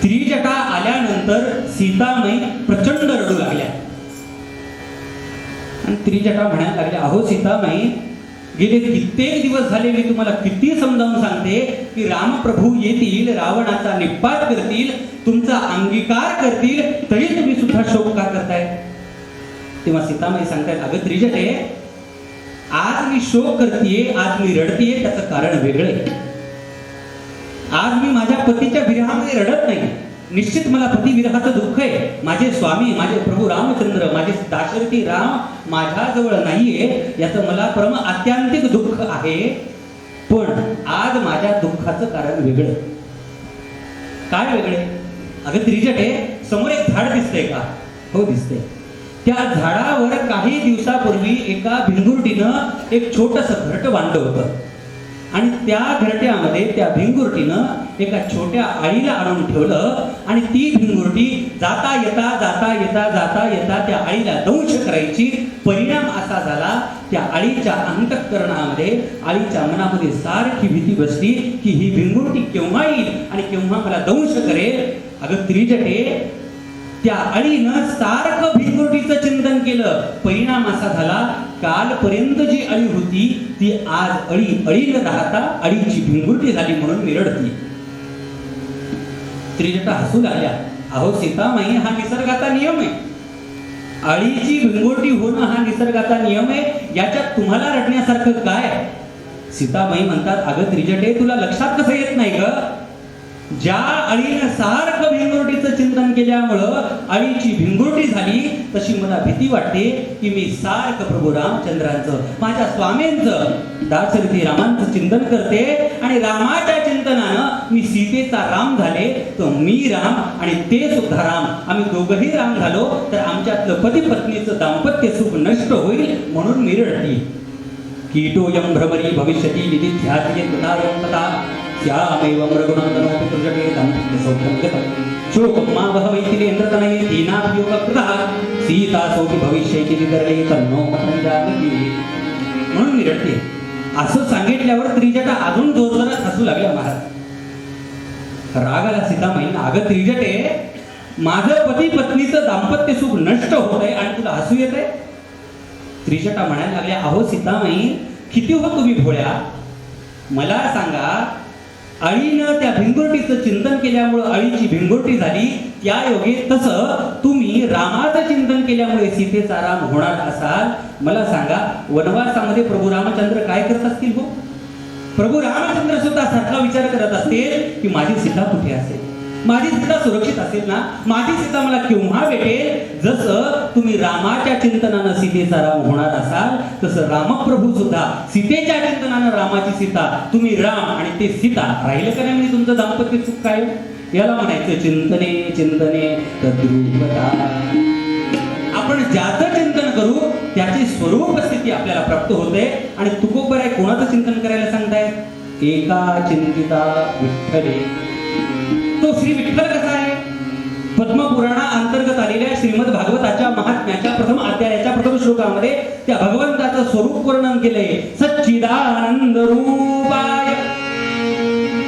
त्रिजटा आल्यानंतर सीतामाई प्रचंड रडू लागल्या. आणि त्रिजटा म्हणायला लागल्या, अहो सीतामाई, गेले कित्येक दिवस झाले मी तुम्हाला किती समजावून सांगते की रामप्रभू येतील, रावणाचा निपात करतील, तुमचा अंगीकार करतील, तरी तुम्ही सुद्धा शोक का करताय? तेव्हा सीतामाई सांगतायत, अगं त्रिजटे, आज मी शोक करतेय, आज मी रडतेय, त्याचं कारण वेगळं. आज मी माझ्या पतीच्या विरहामध्ये रडत नाही. निश्चित मला पती विरहाचं दुःख आहे. माझे स्वामी, माझे प्रभू रामचंद्र, माझे दाशरथी राम माझ्याजवळ नाहीये, याचं मला परम आत्यांतिक दुःख आहे. पण आज माझ्या दुःखाचं कारण वेगळं. काय वेगळे? अगं त्रिजटे, समोर एक झाड दिसतंय का? हो दिसतंय. त्या झाडावर काही दिवसापूर्वी एका भिंगुरटीनं एक छोटंसं घरटं बांधलं होतं. आणि त्या घरट्यामध्ये त्या भिंगुरटीनं एका छोट्या आळीला आणून ठेवलं. आणि ती भिंगुरटी जाता येता जाता येता जाता येता त्या आळीला दंश करायची. परिणाम असा झाला, त्या आळीच्या अंतःकरणामध्ये, आळीच्या मनामध्ये सारखी भीती बसली की ही भिंगुरटी केव्हा येईल आणि केव्हा मला दंश करेल. अगं त्रिजटे, त्या अळीनं सारखं भिंगुरटीचं चिंतन केलं. परिणाम असा झाला, कालपर्यंत जी अळी होती ती आज अळी न राहता अळीची भिंगुरटी झाली म्हणून मी रडती. त्रिजटा हसू लागल्या. अहो सीतामाई, हा निसर्गाचा नियम आहे. अळीची भिंगुरटी होणं हा निसर्गाचा नियम आहे. याच्यात तुम्हाला रडण्यासारखं काय? सीतामाई म्हणतात, अगं त्रिजटे, तुला लक्षात कसं येत नाही ग? ज्या अळीनं सारखं भिंगुरटीचं चिंतन केल्यामुळं अळीची भिंगुरटी झाली, तशी मला भीती वाटते की मी सारखं प्रभू रामचंद्रांचं, माझ्या स्वामींचं, दाशरथी रामांचं चिंतन करते. आणि रामाच्या चिंतनानं मी सीतेचा राम झाले, तर मी राम आणि ते सुद्धा राम, आम्ही दोघंही राम झालो तर आमच्यातलं पती पत्नीचं दाम्पत्य सुख नष्ट होईल म्हणून मी रडती. कीटोयम भ्रमरी भविष्यती निधिध्यात्ये तथायं तथा स्यामेव मृगुणन्तनोऽपि तुर्जटे दाम्पत्य सौख्यं गतं शोकं मा वहवैतिलेन्द्रतनये दीनाभियोगकृतः सीतासोऽपि भविष्यति विदर्ले तन्नो मतं जानकी. म्हणून मी रडते. असं सांगितल्यावर त्रिजटा अजून जोरजोरात हसू लागल्या महाराज. राग आला सीतामाईंना. अगं त्रिजटे, माझं पती पत्नीचं दाम्पत्य सुख नष्ट होत आहे आणि तुला हसू येत आहे? त्रिजटा म्हणायला लागल्या, अहो सीतामाई, किती हो तुम्ही भोळ्या. मला सांगा, अळीनं त्या भिंगुरटीचं चिंतन केल्यामुळं अळीची भिंगुरटी झाली, त्या योगे तसं तुम्ही रामाचं चिंतन केल्यामुळे सीतेचा राम होणार असाल. मला सांगा, वनवासामध्ये प्रभू रामचंद्र काय करत असतील हो? प्रभू रामचंद्र सुद्धा सारखा विचार करत असतील की माझी सीता कुठे असेल, माझी सीता सुरक्षित असेल ना, माझी सीता मला केव्हा भेटेल. जसं तुम्ही रामाच्या चिंतनानं सीतेचा राम होणार असाल, तसं रामप्रभू सुद्धा सीतेच्या चिंतनानं रामाची सीता, तुम्ही राम आणि ते सीता राहिलं का नाही म्हणजे तुमचं दाम्पत्य सुख काय? याला म्हणायचं चिंतने चिंतने तद्रूपता. आपण ज्याचं चिंतन करू त्याची स्वरूप स्थिती आपल्याला प्राप्त होते. आणि तुकोबर आहे, कोणाचं चिंतन करायला सांगतायत? एका चिंतिता विठ्ठले. तो श्री विठ्ठल कसा आहे? पद्मपुराणा अंतर्गत आलेल्या श्रीमद भागवताच्या महात्म्याच्या प्रथम अध्यायाच्या प्रथम श्लोकामध्ये त्या भगवंताचं स्वरूप वर्णन केलंय. सच्चिदानंद रूपाय.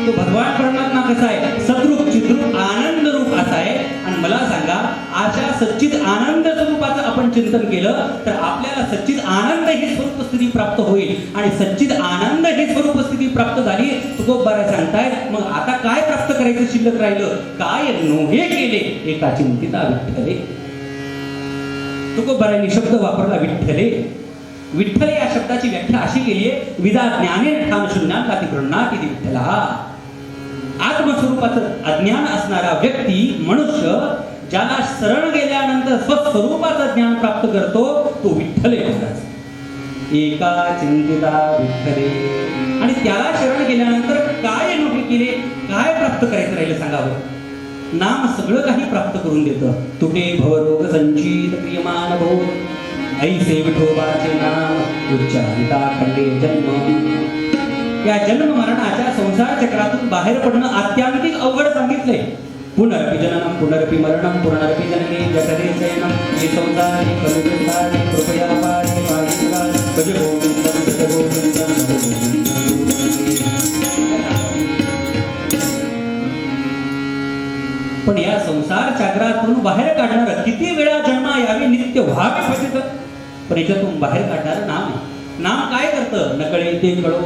तो भगवान परमात्मा कसा आहे? सद्रूप चिद्रूप आनंद रूप असा आहे. आणि मला सांगा, अशा सच्चिद आनंद स्वरूपाचं आपण चिंतन केलं तर आपल्याला सच्चिद आनंद ही स्वरूप स्थिती प्राप्त होईल. आणि सच्चिद आनंद ही स्वरूप स्थिती प्राप्त झाली, तुकोबारा सांगतायत, मग आता काय प्राप्त करायचं शिल्लक राहिलं? काय नोहे केले एका चिंतिता विठ्ठले. तुकोबारांनी शब्द वापरला विठ्ठले. विठ्ठल या शब्दाची व्याख्या अशी केली आहे, विदा ज्ञाने ठाम शून्यात अतिकृष्णात इति विठ्ठला. आत्मस्वरूपाचं अज्ञान असणारा व्यक्ती, मनुष्य, ज्याला शरण गेल्यानंतर स्वस्वरूपाचं ज्ञान प्राप्त करतो, तो विठ्ठल एवढाच. एका चिंतिता विठ्ठले. आणि त्याला शरण गेल्यानंतर काय नोहे केले, काय प्राप्त करायचं राहिलं सांगावं? नाम सगळं काही प्राप्त करून देतं. तुटे भवरोग संचित प्रियमान भो, ऐसे विठोबाचे नाम उच्चारिता खंडे जन्म. या जन्म मरणाच्या संसार चक्रातून बाहेर पडणं अत्यांतिक अवघड सांगितलंय. पुनरपि जननम पुनरपि मरणम पुनरपि जननी जठरे शयनम हे संसारी कलुषारी कृपया पाहि पाहिला भज गोविंदम भज गोविंदम भज गोविंदम. पण या संसार चक्रातून बाहेर काढणारं, किती वेळा जन्मा यावी नित्य व्हावे फजित, पण याच्यातून बाहेर काढणारं नाम आहे. नाम काय करतं? नकळे ते कळो,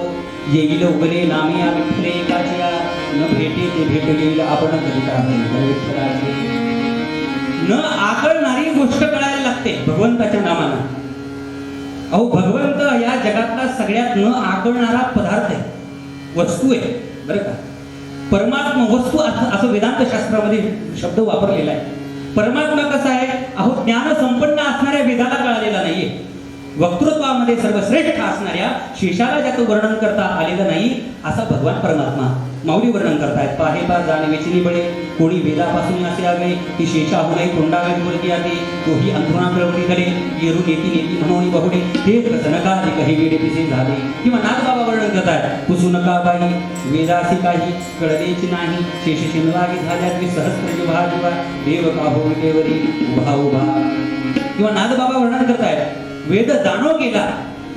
येईल उगले नामे या विठ्ठले एकाच्या, न भेटे ते भेटलेल आपण करिता विठ्ठलाचे. न आकळणारी गोष्ट कळायला लागते भगवंताच्या नामानं. अहो, भगवंत या जगातला सगळ्यात न आकळणारा पदार्थ आहे, वस्तू आहे बरं का. परमात्मा वस्तू असं वेदांत शास्त्रामध्ये शब्द वापरलेला आहे. परमात्मा कसा आहे? अहो, ज्ञान संपन्न असणाऱ्या वेदाला कळालेला नाहीये. वक्तृत्वामध्ये सर्वश्रेष्ठ असणाऱ्या शेषाला ज्याचं वर्णन करता आलेलं नाही असा भगवान परमात्मा माऊली वर्णन करतायत. पाहे पा जाणवेची बळे, कोणी वेदापासून असे आगळे, की शेषाहू नाही तोंडावे बोलती आते, तोही अंथरुणा कळवती करे, येरू नेती नेती म्हणून बहुडे, हे प्रसनका काही वेडे पिसे झाले. किंवा नाथबाबा वर्णन करतायत, पुसू नका बाई वेदासी काही कळलेची नाही, शेष शिनवागी झाल्यात मी सहस्त्र जिव्हा जिव्हा, देव का हो देवरी उभा उभा. किंवा नाथबाबा वर्णन करतायत, वेद जाणो गेला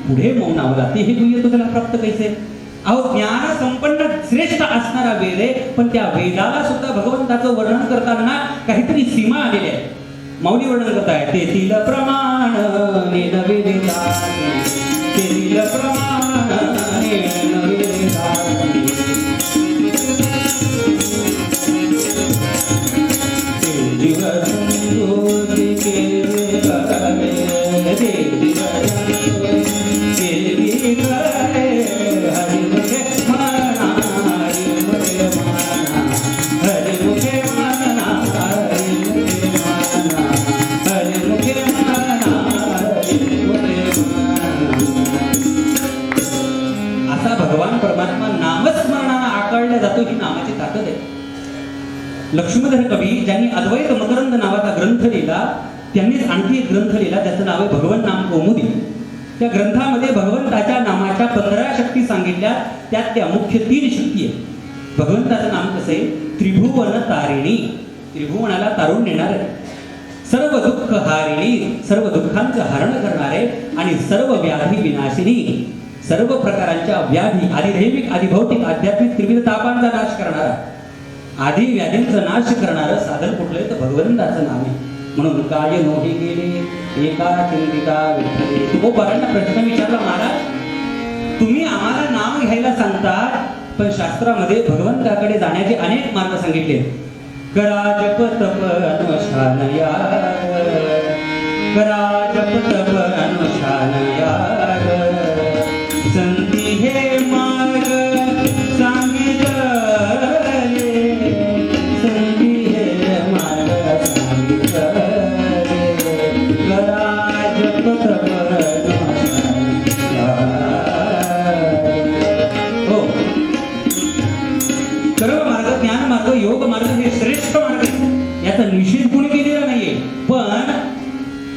पुढे मौनावला, ते हे गुह्य तुझ्याला प्राप्त कैसे. अहो, ज्ञान संपन्न श्रेष्ठ असणारा वेद आहे, पण त्या वेदाला सुद्धा भगवंताचं वर्णन करताना काहीतरी सीमा आलेली आहे. माऊली वर्णन करताय, तेथील प्रमाण नेन वेदासी, तेथील प्रमाण नेन वेदासी, भगवान परमात्मा नामस्मरणाने आकळला जातो, ही नामाची ताकद आहे. लक्ष्मीधर कवी ज्यांनी अद्वैत मकरंद नावाचा ग्रंथ लिहिला, त्यांनीच आणखी एक ग्रंथ लिहिला ज्याचं नाव आहे भगवन नाम कौमुदी. त्या ग्रंथामध्ये भगवंताच्या नामाच्या 15 शक्ती सांगितल्या. त्यातल्या मुख्य 3 शक्ती आहेत. भगवंताचं नाम कसं आहे? त्रिभुवन तारिणी, त्रिभुवनाला तारून नेणारे, सर्व दुःख हारिणी, सर्व दुःखांचं हरण करणारे आणि सर्व व्याधी विनाशिनी, सर्व प्रकारांच्या व्याधी आधिदैविक आधिभौतिक आध्यात्मिक त्रिविध तापांचा नाश करणारा. आधी व्याधींचा नाश करणारं साधन कुठलं तर भगवंताचं नाव आहे. म्हणून काय नोही गेले एका चिंतिता विठ्ठले. तुकोबारांना प्रश्न विचारला, महाराज तुम्ही आम्हाला नाव घ्यायला सांगतात, पण शास्त्रामध्ये भगवंताकडे जाण्याचे अनेक मार्ग सांगितले. करा जप तप अनुष्ठान याग, करा जप तप अनुष्ठान याग, संती हे मार्ग सांगितले, संती हे मार्ग सांगितले, करा जप तप अनुष्ठान याग. हो, कर्म मार्ग, ज्ञान मार्ग, योग मार्ग हे श्रेष्ठ मार्ग आहे. याचा निषेध कोणी केलेला नाहीये. पण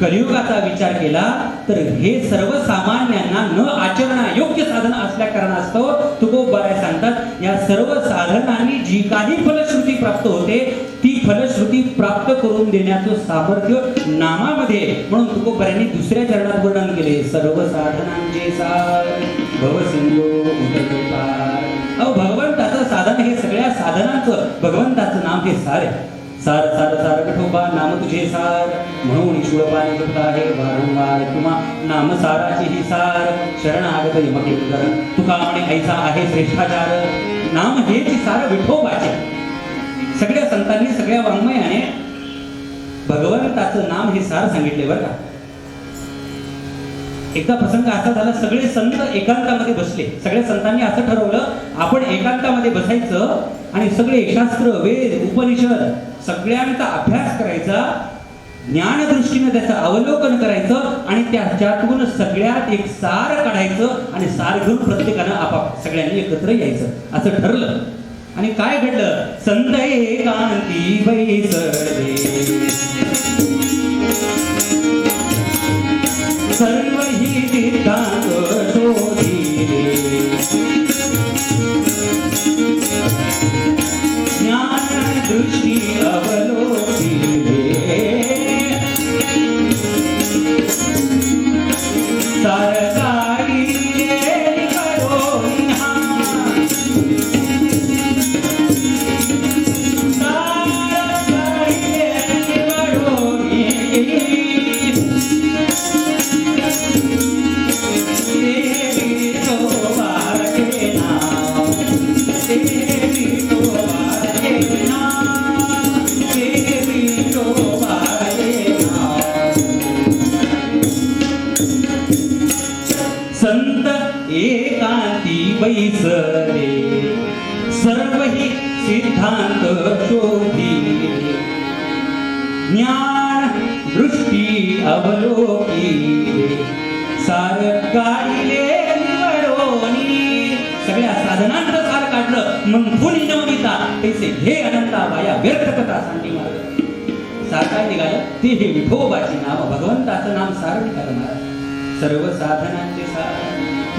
कलियुगाचा विचार केला तर हे सर्वसामान्यांना न आचरणायोग्य साधन असल्या कारणास्तव तुकोबाराय सांगतात, या सर्व साधनांनी जी काही फलश्रुती प्राप्त होते ती फलश्रुती प्राप्त करून देण्याचं सामर्थ्य नामामध्ये. म्हणून तुकोबारायांनी दुसऱ्या चरणात वर्णन केले, सर्व साधनांचे सार भवसिंधू उतरते पार. अहो, भगवंताचं साधन हे सगळ्या साधनांचं, भगवंताचं नाम हे सार आहे. सार सार सार विठोबा नाम तुझे सार, म्हणून ईश्वरपाणी जपत आहे वारंवार तुम्हा नाम साराची ही सार. शरणागत यमके उदरण तुका म्हणे ऐसा आहे श्रेष्ठाचार. नाम हेच सार विठोबाचे. सगळ्या संतांनी सगळ्या वाङ्मयाने भगवंताचं नाम हे सार सांगितले बरं का. एकदा प्रसंग असा झाला, सगळे संत एकांतामध्ये बसले. सगळ्या संतांनी असं ठरवलं, आपण एकांतामध्ये बसायचं आणि सगळे शास्त्र वेद उपनिषद सगळ्यांचा अभ्यास करायचा, ज्ञानदृष्टीने त्याचं अवलोकन करायचं आणि त्याच्यातून सगळ्यात एक सार काढायचं आणि सार घेऊन प्रत्येकानं आपाप सगळ्यांनी एकत्र यायचं असं ठरलं. आणि काय घडलं, संत एकांती बैसले, सर्व ही तीर्थांत शोधिले, ज्ञान दृष्टी अवलोकिले, सारकारिले करोनिहा, सारकारिले करोनिहा, संत एकांती बैसले, सर्व ही सिद्धांत शोधिले, ज्ञान दृष्टी अवलोकिले, सार काढिले निवडोनी. सगळ्या साधनांचं सार काढलं, मंथुनी नवनीता तैसे हे अनंता वाया व्यर्थ कथा सांगली मार्ग. सार काय निघालं, ते हे विठोबाचे नाव, भगवंताचं नाम सार निघालं महाराज. सर्व साधनांचे सार.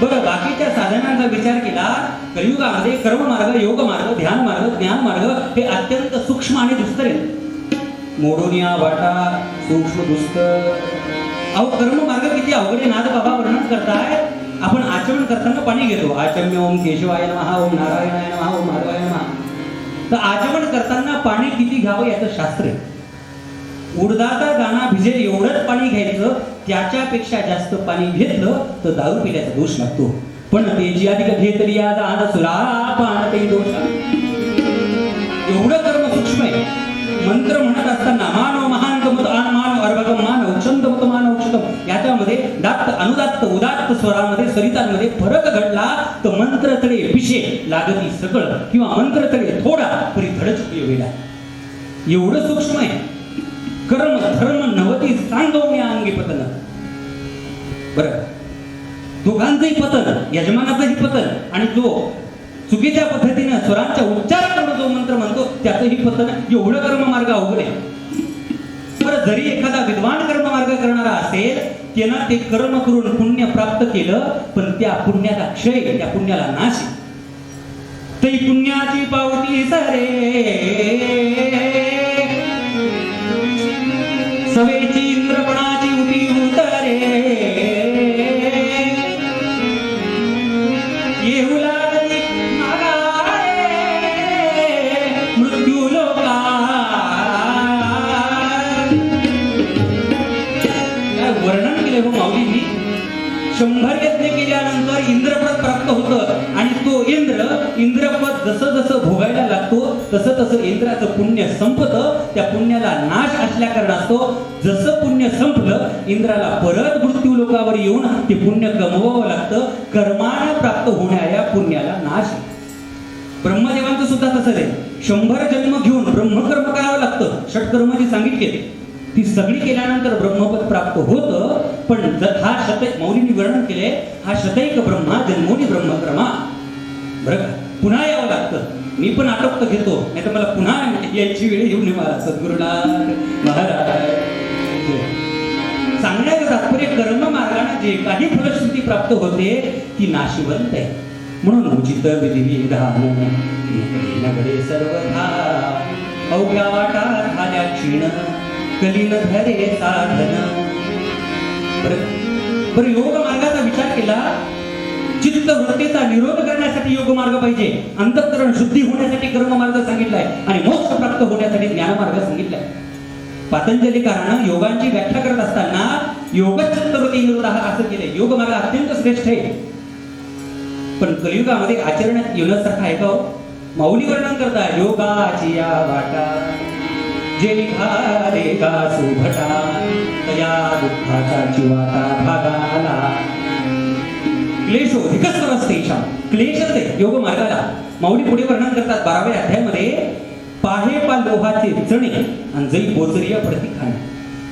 बरं, बाकीच्या साधनांचा विचार केला, कलियुगामध्ये कर्म मार्ग, योग मार्ग, ध्यान मार्ग, ज्ञान मार्ग हे अत्यंत सूक्ष्म आणि दुस्तर आहेत. मोडोनिया वाटा सूक्ष्म दुस्तर. अहो, कर्म मार्ग किती अवघड आहे. नाथ बाबा वर्णन करताय, आपण आचमन करताना पाणी घेतो, आचम्य ओम केशवाय नमः, ओम नारायणाय नमः, ओम माधवाय नमः. तर आचमन करताना पाणी किती घ्यावं याचं शास्त्र आहे. उडदाचा दाणा भिजेल एवढंच पाणी घ्यायचं, त्याच्यापेक्षा जास्त पाणी घेतलं तर दारू पिल्याचा दोष लागतो. पण तेजी अधिक घेतली या दान सुरा पान ते दोष. एवढं कर्म सूक्ष्म आहे. मंत्र म्हणत असताना मानव महान मत आन मानव अर्भगम मानव छंद मत मानव क्षतम, याच्यामध्ये दात्त अनुदात्त उदात्त स्वरामध्ये सरितांमध्ये फरक घडला तर मंत्र तळे पिशे लागती सकळ किंवा मंत्र तळे थोडा तरी धडच वेळा. एवढं सूक्ष्म आहे. कर्म धर्म नवती सांगवण्या अंगी पतन. बरं, दोघांचंही पतन, यजमानाचंही पतन आणि जो चुकीच्या पद्धतीने स्वरांच्या उच्चाराकडून जो मंत्र म्हणतो त्याचंही पतन. एवढं कर्म मार्ग अवघड आहे. बरं, जरी एखादा विद्वान कर्म मार्ग करणारा असेल, त्यानं ते कर्म करून पुण्य प्राप्त केलं, पण त्या पुण्याचा क्षय, त्या पुण्याला नाश. तै पुण्याची पावती सरे सवेची इंद्रपणाची उटी उतरे, येऊ लागली मागारे मृत्यू 100 यज्ञ केल्यानंतर इंद्रपद प्राप्त होतं आणि तो इंद्रपद जसं जसं भोगायला लागतो तसं तसं इंद्राचं पुण्य संपतं. त्या पुण्याला नाश असल्या कारणास्तो जसं पुण्य संपलं इंद्राला परत मृत्यू लोकावर येऊन ते पुण्य कमवावं लागतं. कर्माने प्राप्त होणाऱ्या पुण्याला नाश. ब्रह्मदेवांचं सुद्धा तसंच आहे. 100 जन्म घेऊन ब्रह्मकर्म करावं लागतं. षटकर्म जी सांगितली ती सगळी केल्यानंतर ब्रह्मपद प्राप्त होतं. पण हा मौलींनी वर्णन केले, हा शतैक ब्रह्मा जन्मोनी ब्रह्मकर्मा. बरं पुन्हा यावं लागतं. मी पण आटोपत घेतो, नाही तर मला पुन्हा यायची वेळ येऊ नये. मला सद्गुरुनाथ महाराज सांगण्याचं तात्पर्य कर्म मार्गाने जे काही फलश्रुती प्राप्त होते ती नाशिवंत आहे. म्हणून उचित विधी विधान नगरे सर्वथा अवघ्या वाटा झाल्या क्षीण कलीन धरे साधन. बरं योग मार्गाचा विचार केला. चित्त वृत्तीचा निरोध करण्यासाठी योग मार्ग पाहिजे. अंतःकरण शुद्धी होण्यासाठी कर्म मार्ग सांगितलाय आणि मोक्ष प्राप्त होण्यासाठी ज्ञान मार्ग सांगितलाय. पातंजलीकारानं योगांची व्याख्या करत असताना योग चित्तवृत्ती निरोध असं केलंय. योग मार्ग अत्यंत श्रेष्ठ आहे. पण कलियुगामध्ये आचरणात येण्यासारखा आहे का? माऊली वर्णन करता योगाची या वाटा जे निघाले का सुभटा तया दुःखाचा चिवाटा भागाला क्लेशोधिकस्वरस्तेषा. क्लेशच आहे योग मार्गाला. माऊली पुढे वर्णन करतात 12व्या अध्यायामध्ये, पाहे पा लोहाचे चणे आणि जै बोचरिया प्रतिखाने.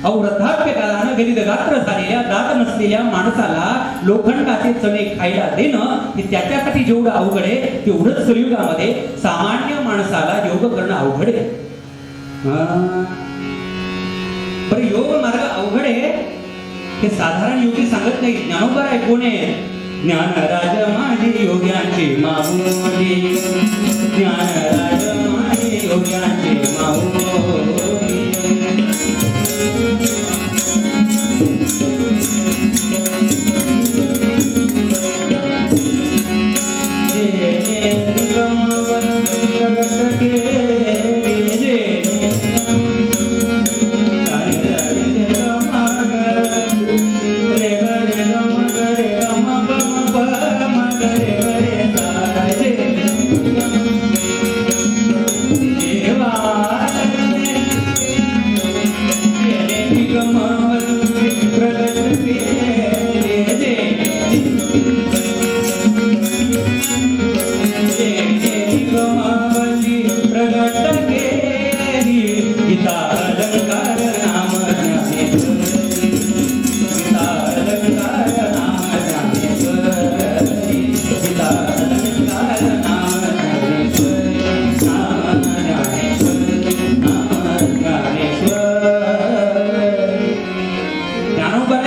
वृद्धाप्य काळानं गलित गात्र झालेल्या दात नसलेल्या माणसाला लोखंडाचे चणे खायला देणं हे त्याच्यासाठी जेवढं अवघड आहे तेवढंच कलियुगामध्ये सामान्य माणसाला योग करणं अवघड आहे. बरं योग मार्ग अवघड आहे हे साधारण योगी सांगत नाही. ज्ञानोबा आहे कोण आहे? ज्ञानराज माझे योग्यांचे माऊली, ज्ञानराज माझे योग्यांचे माऊली.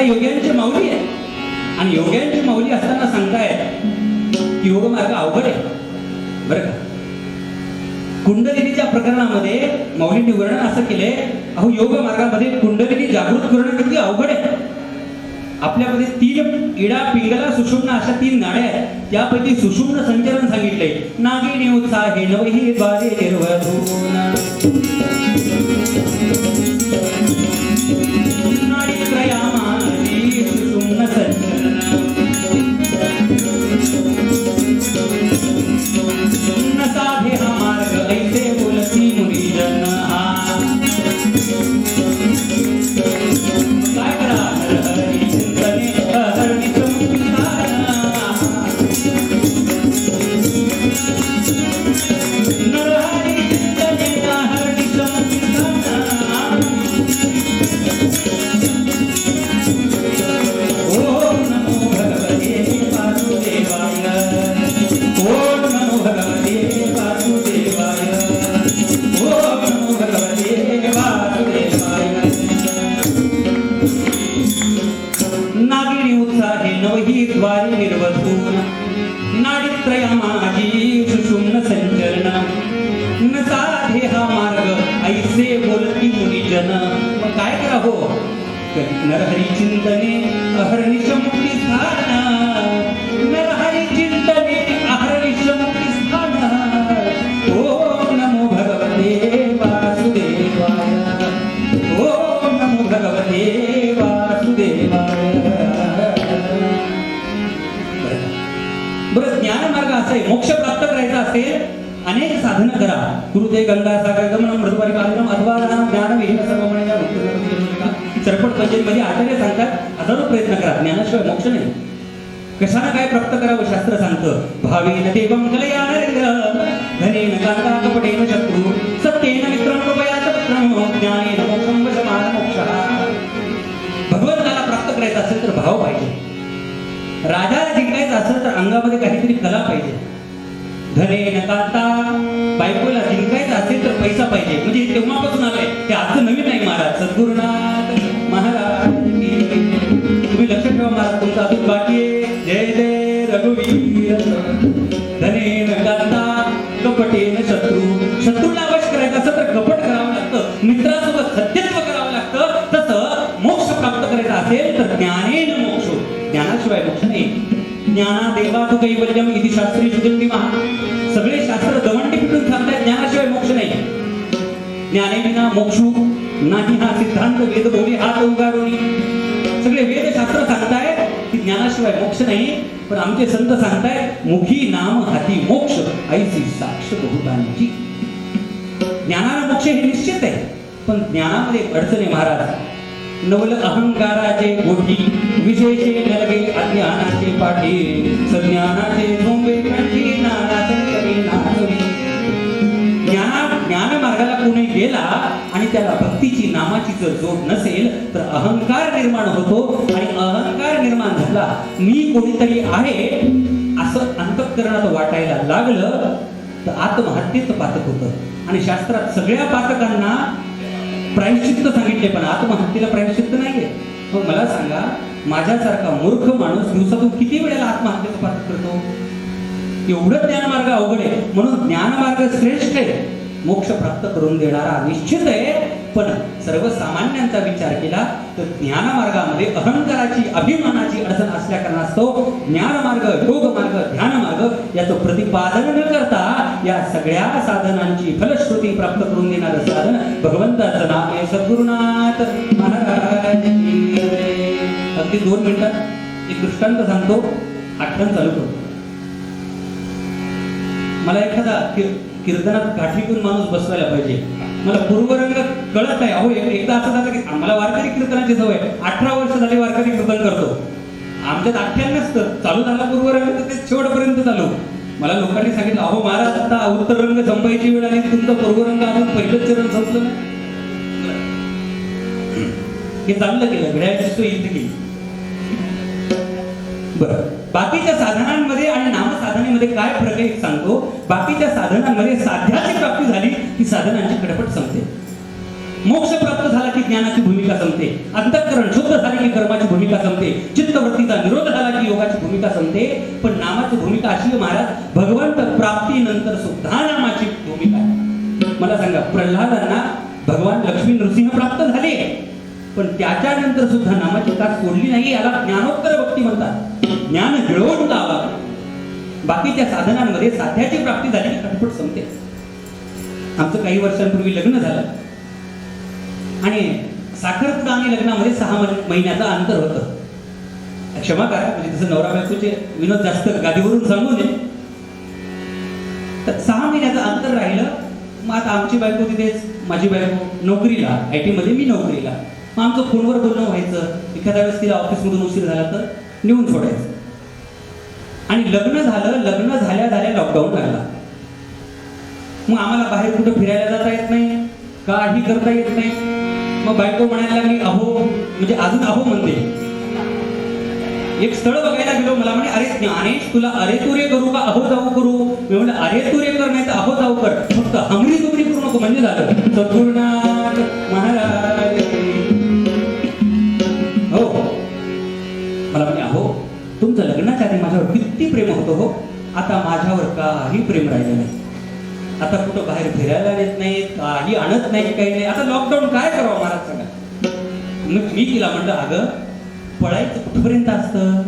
योग्यांची माऊली आहे आणि योग्यांची माऊली असताना सांगतायत योग मार्ग अवघड आहे. बरं का? कुंडलिनीच्या प्रकरणामध्ये माऊलींनी वर्णन असं केले, अहो योग मार्गामध्ये कुंडलिनी जागृत करणं किती अवघड आहे. आपल्यामध्ये 3 इडा पिंगला सुषुम्ना अशा 3 नाड्या आहेत. त्यापैकी सुषुम्न संचरण सांगितलंय. नागिनी उत्साहे नवही द्वारे निर्वधून नाडी त्रयामानी सुषुम्न संचरण न साधे हा मार्ग ऐसे बोलती मुनिजन. काय करा हरी चिंतने हरणी नरहरी चिंतने हरणी ओम नमो भगवते वासुदेवाय. ओम नमो भगवते वासुदेवाय. ओम नमो भगवते वासुदेवाय. नागिनी उत्साहे नवही द्वारे निर्वधून नाडीत्रया माझी सुषुम्न संचरण न साधे हा मार्ग ऐसे बोलती मुनिजन. मग काय करा हो? नरहरी चिंतने अहर्निश मुक्ती स्थान. नरहरी चिंतने अहर्निश मुक्ती स्थान. ओम नमो भगवते वासुदेवाय. ओम नमो भगवते वासुदेवाय. ज्ञानमार्ग असा आहे. मोक्ष प्राप्त करायचा असेल अनेक साधन करा. कुरुते गंगा सागर गमनम मृदुवारी कारणम अथवा ज्ञान विहीन सर्वमय सरपट पंचायतीमध्ये आचार्य सांगतात हजारो प्रयत्न करा, ज्ञानाशिवाय मोक्ष नाही. कशाने काय प्राप्त करावं शास्त्र सांगतं. भावेन देवं कलयान धनेन कांता कपटेन शत्रू सत्येन मित्रं कृपयाच पुत्रं ज्ञानेन मोक्षं वशमान मोक्षः. भगवंताला प्राप्त करायचं असेल तर भाव पाहिजे. राजाला जिंकायचं असेल तर अंगामध्ये काहीतरी कला पाहिजे. धनेन कांता, बायकोला जिंकायचं असेल तर पैसा पाहिजे. म्हणजे तेव्हापासून आलंय, ते आजचं नवीन नाही महाराज. सद्गुरुनाथ महाराज तुम्ही लक्ष ठेवा महाराज, तुमचा अजून बाकी आहे. जय जय रघुवीर. धनेन कांता कपटेन शत्रू, शत्रूला वश करायचं असं तर कपट करावं लागतं, मित्रासोबत सत्यत्व करावं लागतं. तसं मोक्ष प्राप्त करायचा असेल तर ज्ञानेन मोक्ष, ज्ञानाशिवाय मोक्ष नाही. ज्ञाना देवा तू कैवल्यम इति शास्त्री सुगंधी महा. सगळे शास्त्र दवंडी पिटून सांगतायत ज्ञानाशिवाय मोक्ष नाही. ज्ञानेविना मोक्षू नाही हा सिद्धांत वेद बोली हात उगारुनी. सगळे वेद शास्त्र सांगतायत की ज्ञानाशिवाय मोक्ष नाही. पण आमचे संत सांगतायत मुखी नाम हाती मोक्ष ऐसी साक्ष बहुतांची. ज्ञानाला मोक्ष हे निश्चित आहे, पण ज्ञानामध्ये अडचणी महाराज. नवल अहंकाराचे गोठी विशेषे नलगे अज्ञानाचे पाठी सज्ञानाचे झोंबे कंठी नानाचरी नाचरी. ज्ञान मार्गाला कोणी गेला आणि त्याला भक्तीची नामाची जर जोड नसेल तर अहंकार निर्माण होतो. आणि अहंकार निर्माण झाला, मी कोणीतरी आहे असं अंतःकरणात वाटायला लागलं तर आत्महत्येचं पातक होतं. आणि शास्त्रात सगळ्या पातकांना प्रायश्चित्त सांगितले, पण आत्महत्येला प्रायश्चित्त नाहीये. मग मला सांगा, माझ्यासारखा मूर्ख माणूस दिवसातून किती वेळेला आत्महत्येचं पातक करतो? एवढं ज्ञानमार्ग अवघड आहे. म्हणून ज्ञानमार्ग श्रेष्ठ आहे, मोक्ष प्राप्त करून देणारा निश्चित आहे. पण सर्वसामान्यांचा विचार केला तर ज्ञानमार्गामध्ये अहंकाराची अभिमानाची अडचण असल्या कारणास्तव ज्ञानमार्ग, योगमार्ग, ध्यानमार्ग याचं प्रतिपादन न करता या सगळ्या साधनांची फलश्रुती प्राप्त करून देणारं साधन भगवंताचं नाम आहे. सद्गुरुनाथ महाराज. अगदी 2 मिनिटात एक दृष्टांत सांगतो, आठवण चालू करतो. मला एखादा कीर्तनात काठी घेऊन माणूस बसवायला पाहिजे. मला पूर्वरंग कळत नाही. अहो एकदा असं झालं की आम्हाला वारकरी कीर्तनाची सवय, 18 वर्ष झाली वारकरी कीर्तन करतो. आमच्यात आख्यान नसतं, चालू झाला पूर्वरंग तर ते शेवटपर्यंत चालू. मला लोकांनी सांगितलं, अहो महाराज आता उत्तर रंग संपायची वेळ आली, तुमचा पूर्वरंग अजून पहिलंच चरण संपलं नाही. हे चाललं गेलं, घड्याळची सोय इथे गेली. बरं, बाकीच्या साधनांमध्ये आणि नामसाधनेमध्ये काय फरक आहे सांगतो. बाकीच्या साधनांमध्ये साध्याची प्राप्ती झाली की साधनांची कडपट संपते. मोक्ष प्राप्त झाला की ज्ञानाची भूमिका संपते. अंतःकरण शुद्ध झाले की कर्माची भूमिका संपते. चित्तवृत्तीचा निरोध झाला की योगाची भूमिका संपते. पण नामाची भूमिका अशी आहे महाराज, भगवंत प्राप्तीनंतर सुद्धा नामाची भूमिका आहे. मला सांगा, प्रल्हादांना भगवान लक्ष्मी नृसिंह प्राप्त झाले, पण त्याच्यानंतर सुद्धा नामाची कास सोडली नाही. याला ज्ञानोत्तर भक्ती म्हणतात. ज्ञान गिळवून लावा. बाकीच्या साधनांमध्ये साध्याची प्राप्ती झाली की खटपट संपते. आमचं काही वर्षांपूर्वी लग्न झालं आणि साखरपुडा आणि लग्नामध्ये 6 महिन्याचं अंतर होतं. क्षमा करा, म्हणजे तसं नवरा बायकोचे विनोद जास्त गादीवरून सांगू नये. तर 6 महिन्याचं अंतर राहिलं. मग आता आमची बायको तिथेच, माझी बायको नोकरीला, IT मध्ये, मी नोकरीला. मग आमचं फोनवर बोलणं व्हायचं. एखाद्या वेळेस तिला ऑफिसमधून उशीर झाला तर नेऊन सोडायचं. आणि लग्न झालं. लग्न झाल्या झाल्या लॉकडाऊन लागला. मग आम्हाला बाहेर कुठं फिरायला जाता येत नाही, काही करता येत नाही. मग बायको म्हणायला लागली अहो, म्हणजे अजून अहो म्हणते. एक स्थळ बघायला गेलो, मला म्हणे अरे ज्ञानेश तुला अरे तुरे करू का अहो जाऊ करू? मी म्हणलं अरे तुरे कर नाही तर अहो जाऊ कर, फक्त हमरी तुमरी करू नको म्हणजे झालं. सद्गुरुनाथ महाराज. हो, मला म्हणे अहो तुमचं लग्नाच्या आधी माझ्यावर किती प्रेम होतं हो, आता माझ्यावर काही प्रेम राहिलं नाही. आता कुठं बाहेर फिरायला येत नाही, काही आणत नाही, काही नाही. आता लॉकडाऊन काय करावं महाराज सांगा. मग मी तिला म्हटलं अगं पळायचं कुठपर्यंत असतं,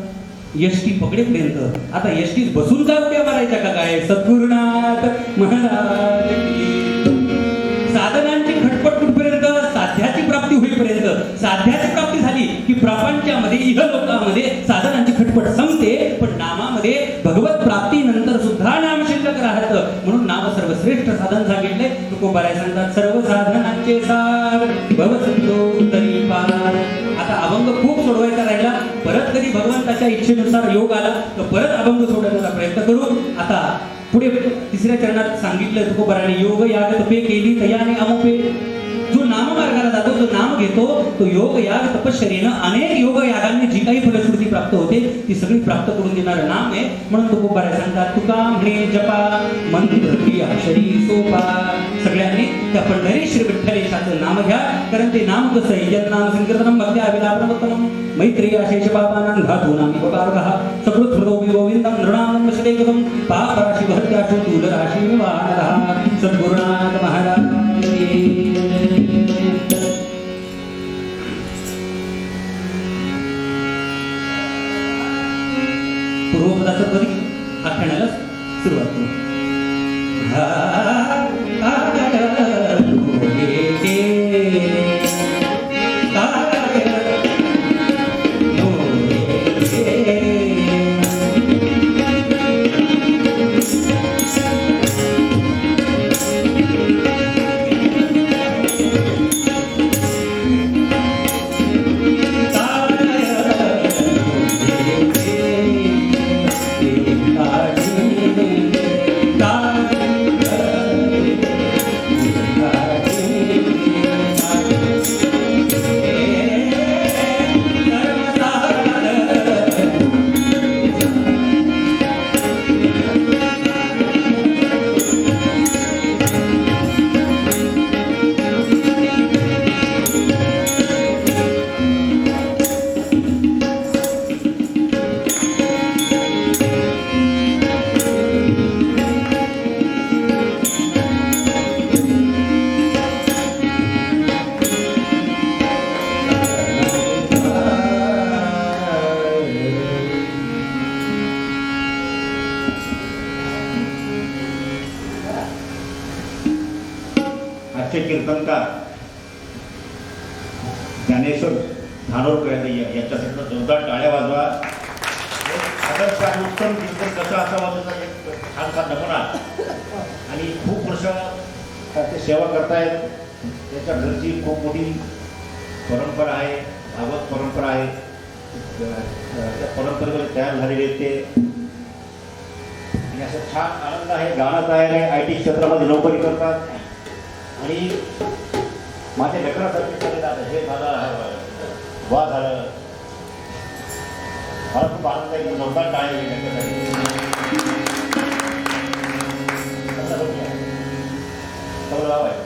एसटी पकडेपर्यंत. आता एसटीत बसून का उड्या मारायच्या का काय? सद्गुरुनाथ महाराज. साधनांची खटपट कुठपर्यंत? साध्याची प्राप्ती होईपर्यंत. साध्याची प्राप्ती झाली की प्रपंचामध्ये, इहलोकामध्ये साधनांची खटपट संपते. पण नामामध्ये भगवत प्राप्ती श्रेष्ठ साधन सांगितले. तुकोबाराय सांगतात सर्व साधनांचे सार भवसंतो तरी पार. आता अभंग खूप सोडवायचा राहिला, परत कधी भगवंताच्या इच्छेनुसार योग आला तर परत अभंग सोडवण्याचा प्रयत्न करू. आता पुढे तिसऱ्या चरणात सांगितलं तुकोबाराने योग याग तपे केली तयाने अमुपे. जो नाममार्गाला जातो, जो नाम घेतो, तो योग याग तपश्चर्येनं अनेक योग यागांनी जी काही फलश्रुती प्राप्त होते ती सगळी प्राप्त करून देणारं नाम आहे. म्हणून तुकोबाराय सांगतात तुका म्हणे जपा मंत्र क्रिया शरी सोपा. सगळ्यांनी त्या पंढरी श्री विठ्ठलेशाचं नाम घ्या, कारण ते नाम कसं आहे, यज्ञनाम संकीर्तनम भक्त्या विलापनवत्तमम मैत्री अशेष पापानां धातूनां उपकारकः सकृत हृदो गोविंदं नृणां वशदेकदं पापराशि भर्त्याशु दूलराशि निवारः. सद्गुरुनाथ महाराज पूर्वपदाचं पदी आखण्याला सुरुवात करू. कीर्तनकार ज्ञानेश्वर धानोरकर याच्यासाठी जोरदार टाळ्या वाजवा. आदर्श आणि उत्तम कीर्तन कसं असावं त्याचा एक छानसा नमुना. आणि खूप वर्ष ते सेवा करतायत. त्याच्या घरची खूप मोठी परंपरा आहे, भागवत परंपरा आहे. त्या परंपरेमध्ये तयार झालेले ते आणि असं छान आनंद आहे. गाणं तयार आहे, IT क्षेत्रामध्ये नोकरी करतात आणि माझ्या लेकरासारखे केले जातं. हे झालं, वा झालं, मला खूप आनंद आहे. जोरदार टाळ्या लाव आहे.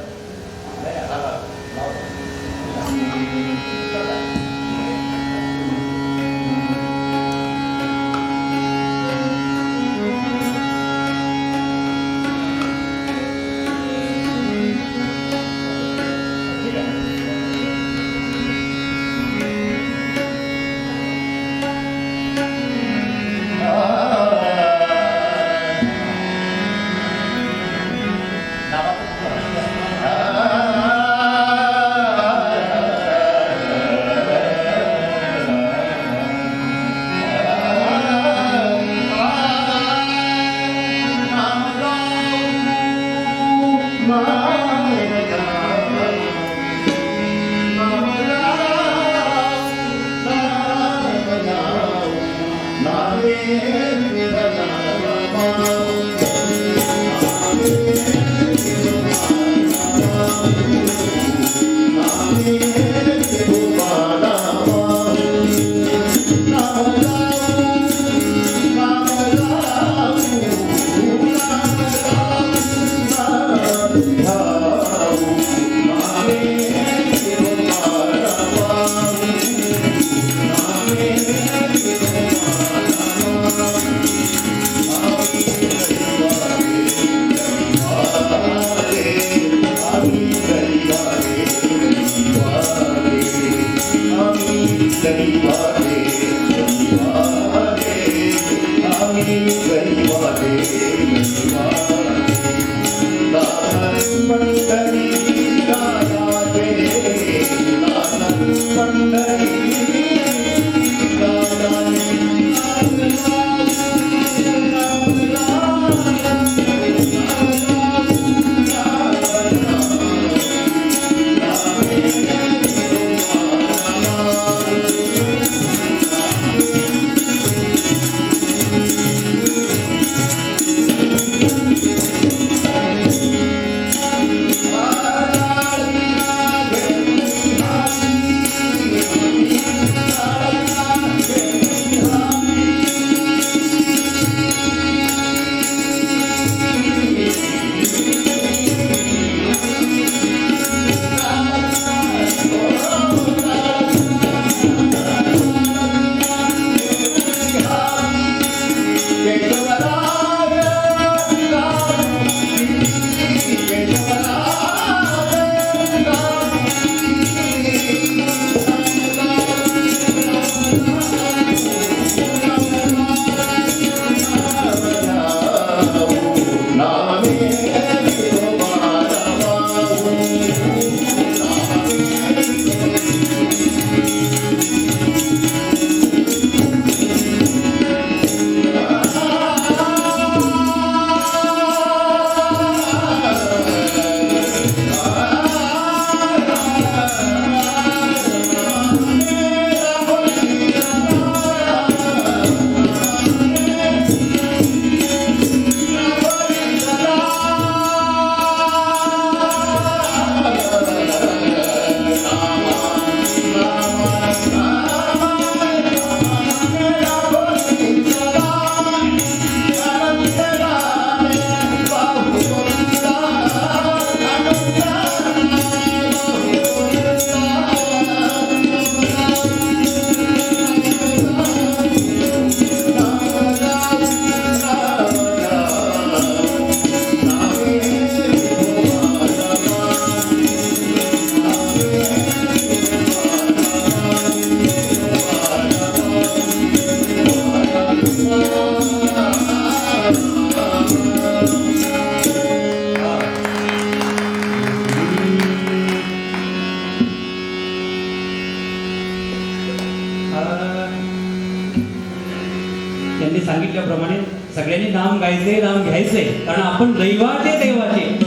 सगळ्यांनी नाम गायचे, नाम घ्यायचे, कारण आपण दैवाचे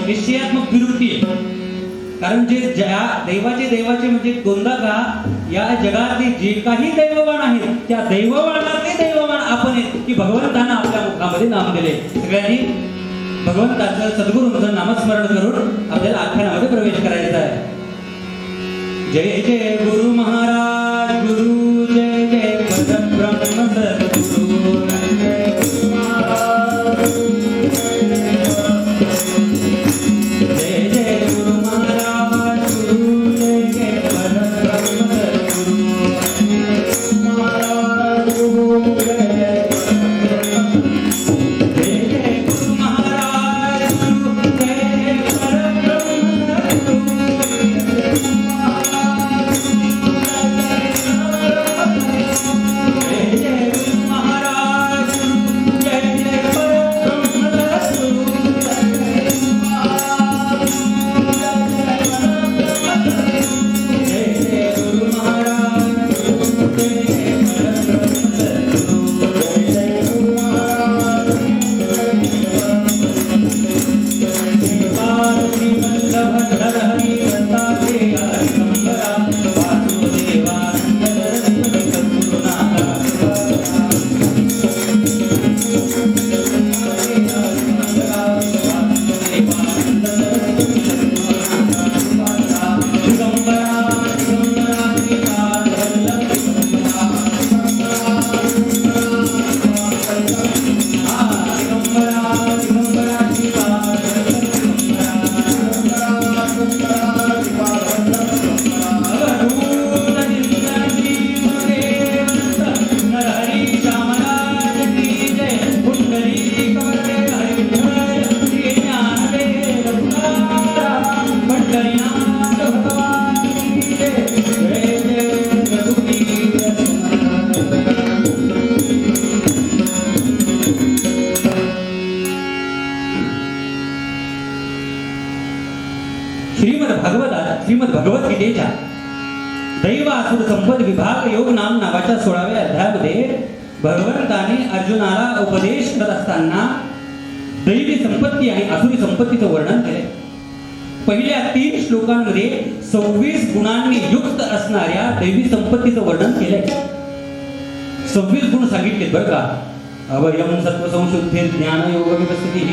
निश्चयात्मक विरुद्धी आहे. कारण जे देवाचे म्हणजे दोनदा का या जगातले जे काही दैववान आहेत त्या दैववानाचे दैववान आपण आहेत की भगवंतानं आपल्या मुखामध्ये नाम दिले. सगळ्यांनी भगवंताचं सद्गुरूंचं नामस्मरण करून आपल्याला आख्यानामध्ये प्रवेश करायचा आहे. जय जय गुरु महाराज गुरु, जय जय परब्रह्म सद्गुरु, जय गुरु महाराज, जय जय गुरु महाराज गुरु, जय जय परब्रह्म सद्गुरु, महाराज गुरु, जय जय गुरु महाराज गुरु, जय जय परब्रह्म श्रीमद भगवद्गीतेच्या दैवासुर संपद विभाग योग नाम नावाच्या 16व्या अध्यायामध्ये भगवंताने अर्जुनाला उपदेश करत असताना दैवी संपत्ती आणि आसुरी संपत्तीचं वर्णन केले. पहिल्या 3 श्लोकांमध्ये 26 गुणांनी युक्त असणाऱ्या दैवी संपत्तीचं वर्णन केलंय. 26 गुण सांगितले बरं का. अवयम सत्व संशुद्धि ज्ञान योग व्यवस्थिती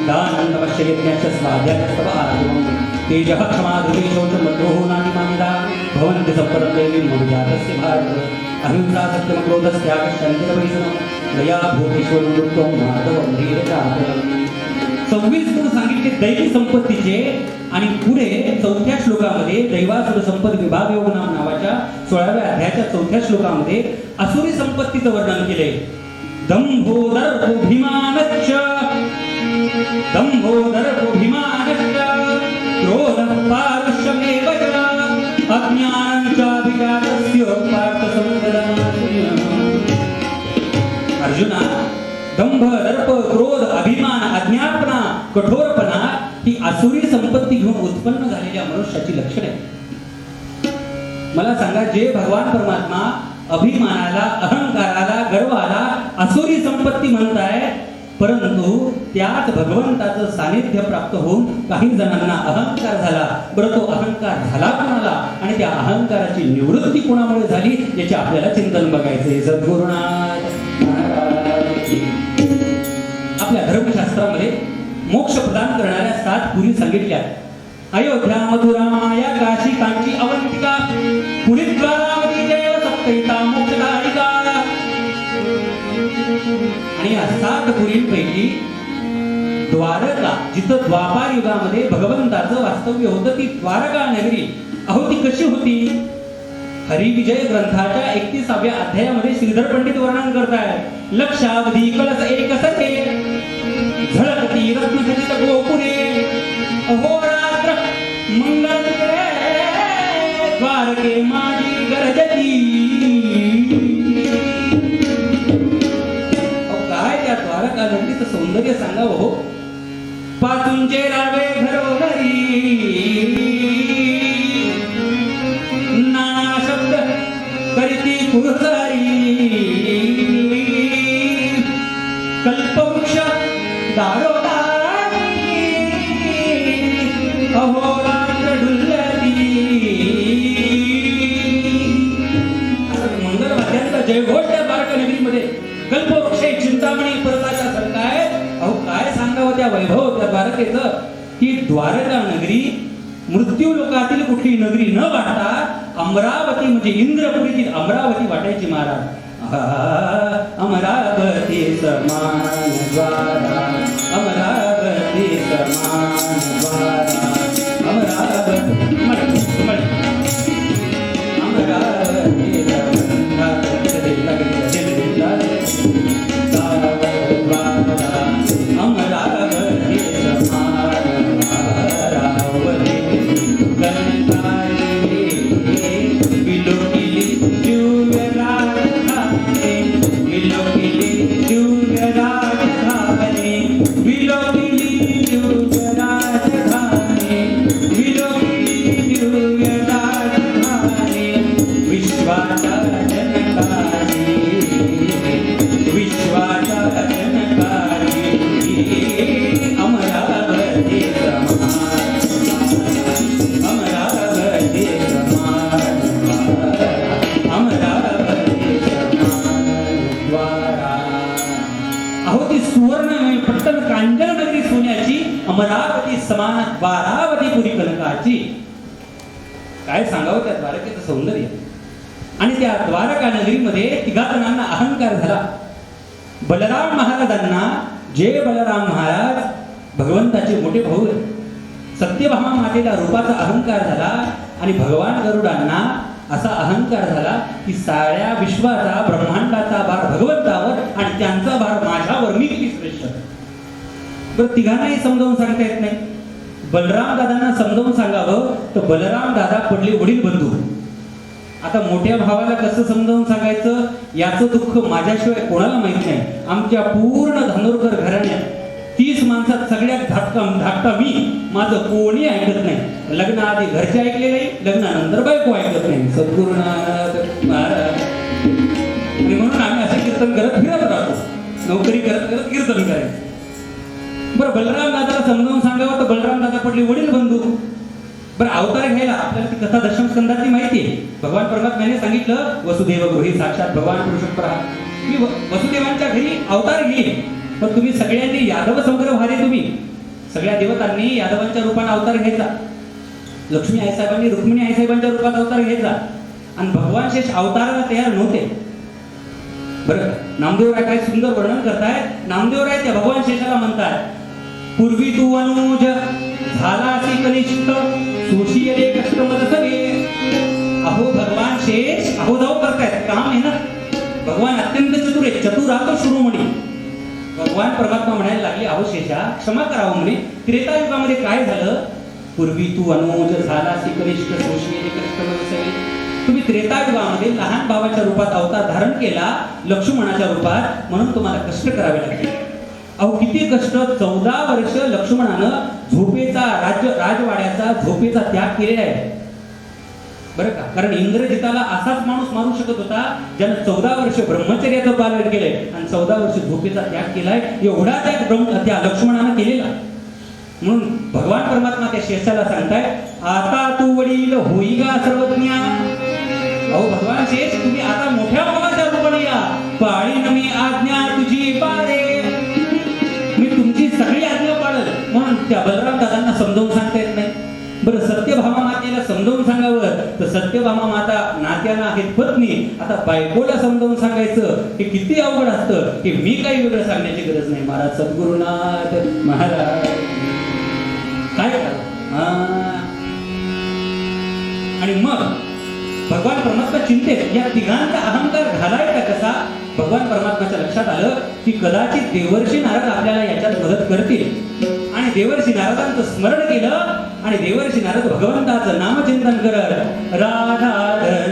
दानं तपश्च यज्ञश्च स्वाध्यायस्तव आराधनम् तेजः क्षमा धृतिः शौचं मद्रोहो नातिमानिदा भवन्ति सम्पदं दैवीं मनुजातस्य भारत अहिंसा सत्यं क्रोधः त्यागः शान्तिरपरिसरः दया भूतेश्वरं मृत्युं माधवं धीरचापलम्. 26 गुण सांगितले दैवी संपत्तीचे. आणि पुढे 4थ्या श्लोकामध्ये दैवासुर संपद विभाग योग नाम नावाच्या 16व्या अध्यायाच्या 4थ्या श्लोकामध्ये आसुरी संपत्तीचं वर्णन केले. दंभो दर्पोभिमानश्च क्रोधः पारुष्यमेव च अज्ञानं च विजातस्य पार्थसंवदनाय. अर्जुना, दंभ, दर्प, क्रोध, अभिमान, अज्ञानपणा, कठोरपणा ही आसुरी संपत्ती घेऊन उत्पन्न झालेल्या मनुष्याची लक्षणे. मला सांगा, जे भगवान परमात्मा अभिमानाला, अहंकाराला, गर्वाला आसुरी संपत्ती म्हणताय, परंतु त्याच भगवंताचं सानिध्य प्राप्त होऊन काही जणांना अहंकार झाला. बरं, तो अहंकार झाला कोणाला आणि त्या अहंकाराची निवृत्ती कोणामुळे झाली याचे आपल्याला चिंतन बघायचे. सद्गुरुनाथ महाराज की. आपल्या धर्मशास्त्रामध्ये मोक्ष प्रदान करणाऱ्या 7 पुरी सांगितल्या. अयोध्या, मथुरा, माया, काशी, कांची, अवंतिका, पुरीद्वारावती जय सप्तैता मोक्षदायिका. आणि या 7 पुरींपैकी द्वारका, जिथं द्वापार युगामध्ये भगवंताचं वास्तव्य होतं, ती द्वारका नगरी. अहो, ती कशी होती? हरिविजय ग्रंथाच्या 31व्या अध्यायामध्ये श्रीधर पंडित वर्णन करताय. लक्षावधी कलश एक सखे झळकती रत्नखचित गोपुरे अहोरात्र मंगल द्वारके माझी गरजती. काय त्या द्वारका नगरीचं सौंदर्य सांगावं हो. पाचूंचे रावे घरोघरी नाना शब्द करीती पुरसारी. कल्पवृक्ष अहोरात्र डुलती. असं मंगल वाद्यांचा जयघोष त्या द्वारका नगरीमध्ये कल्पवृक्षे चिंतामणी पर्वताच्या सरकाय. अहो काय सांगावं त्या वैभव त्या द्वारकेचं की द्वारका नगरी मृत्यू लोकातील कुठली नगरी न वाटता अमरावती म्हणजे इंद्रपुरीतील अमरावती वाटायची महाराज. अमरावती समान द्वारा, अमरावती समान द्वारा, अमरावती अमरावती अमरावती समान द्वारावती पुरी कनकाची. काय सांगावं त्या द्वारकेचं सौंदर्य. आणि त्या द्वारका नगरीमध्ये तिघा जणांना अहंकार झाला. बलराम महाराजांना जे बलराम महाराज भगवंताचे मोठे भाऊ आहेत. सत्यभामा मातेला रूपाचा अहंकार झाला आणि भगवान गरुडांना असा अहंकार झाला की साऱ्या विश्वाचा ब्रह्मांडाचा भार भगवंतावर आणि त्यांचा भार माझ्यावर, मी किती श्रेष्ठ. बरं तिघांनाही समजावून सांगता येत नाही. बलराम दादांना समजावून सांगावं तर बलराम दादा पडले वडील बंधू. आता मोठ्या भावाला कसं समजावून सांगायचं याचं दुःख माझ्याशिवाय कोणाला माहित नाही. आमच्या पूर्ण धानोरकर घराण्यात 30 माणसात सगळ्यात धाकटा मी. माझं कोणी ऐकत नाही. लग्नाआधी घरचे ऐकले नाही, लग्नानंतर बायको ऐकत नाही. सद्गुरुनाथ महाराज. आणि म्हणून आम्ही असे कीर्तन करत फिरत राहतो. नोकरी करत करत कीर्तन करायचं. बरं बलराम दादाला समजावून सांगावं तर बलराम दादा पडले वडील बंधू. बरं अवतार घ्यायला आपल्याला ती कथा दशम स्कंदाची माहिती आहे. भगवान परमात्म्याने सांगितलं वसुदेव गृही साक्षात भगवान पुरुषोत्तम. मी वसुदेवांच्या घरी अवतार घेईन पण तुम्ही सगळ्यांनी यादव संग्रह व्हारे. तुम्ही सगळ्या देवतांनी यादवांच्या रूपाने अवतार घ्यायचा. लक्ष्मी आईसाहेबांनी रुक्मिणी आईसाहेबांच्या रूपात अवतार घ्यायचा. आणि भगवान शेष अवताराला तयार नव्हते. बरं नामदेवराय काय सुंदर वर्णन करताय. नामदेवराय त्या भगवान शेषाला म्हणतात पूर्वी तू अनुज झालासी कनिष्ठ सोशियले कष्ट मत सगळे. अहो भगवान शेष अहो जाऊ करतायत काम आहे ना. भगवान अत्यंत चतुर आहे. चतुरात शिरोमणी. भगवान परमात्मा म्हणायला लागले अहो शेषा क्षमा करावं म्हणे. त्रेतायुगामध्ये काय झालं. पूर्वी तू अनुज झालासी कनिष्ठ सोशियले कष्ट मत सगळे. तुम्ही त्रेतायुगामध्ये लहान भावाच्या रूपात अवतार धारण केला लक्ष्मणाच्या रूपात, म्हणून तुम्हाला कष्ट करावे लागले. अहो किती कष्ट. 14 वर्ष लक्ष्मणानं झोपेचा राजवाड्याचा झोपेचा त्याग केलेला आहे बरं का. कारण इंद्रजिताला असाच माणूस मारू शकत होता ज्यानं 14 वर्ष ब्रह्मचर्याचं पालन केलंय आणि 14 वर्ष झोपेचा त्याग केलाय. एवढा त्याग त्या लक्ष्मणानं केलेला. म्हणून भगवान परमात्मा त्या शेषाला सांगताय आता तू वडील होईगा सर्वज्ञा. अहो भगवान शेष तुम्ही आता मोठ्या भावाच्या रूपाने या. पाळी नमी आज्ञा तुझी पाळे. मी तुमची सगळी आज्ञा पाळल. म्हणून त्या बलराम दादांना समजावून सांगता येत नाही. बरं सत्यभामा मातेला समजावून सांगावं तर सत्यभामा माता नात्याला आहेत पत्नी. आता बायकोला समजावून सांगायचं हे किती अवघड असतं. की मी काही वेगळं सांगण्याची गरज नाही. महाराज सद्गुरुनाथ महाराज काय आणि मग भगवान परमात्मा चिंतेत या तिघांचा अहंकार घालायचा कसा. भगवान परमात्माच्या लक्षात आलं की कदाचित देवर्षी नारद आपल्याला याच्यात मदत करतील. आणि देवर्षी नारदांचं स्मरण केलं आणि देवर्षी नारद भगवंताचं नामचिंतन करत राधाधर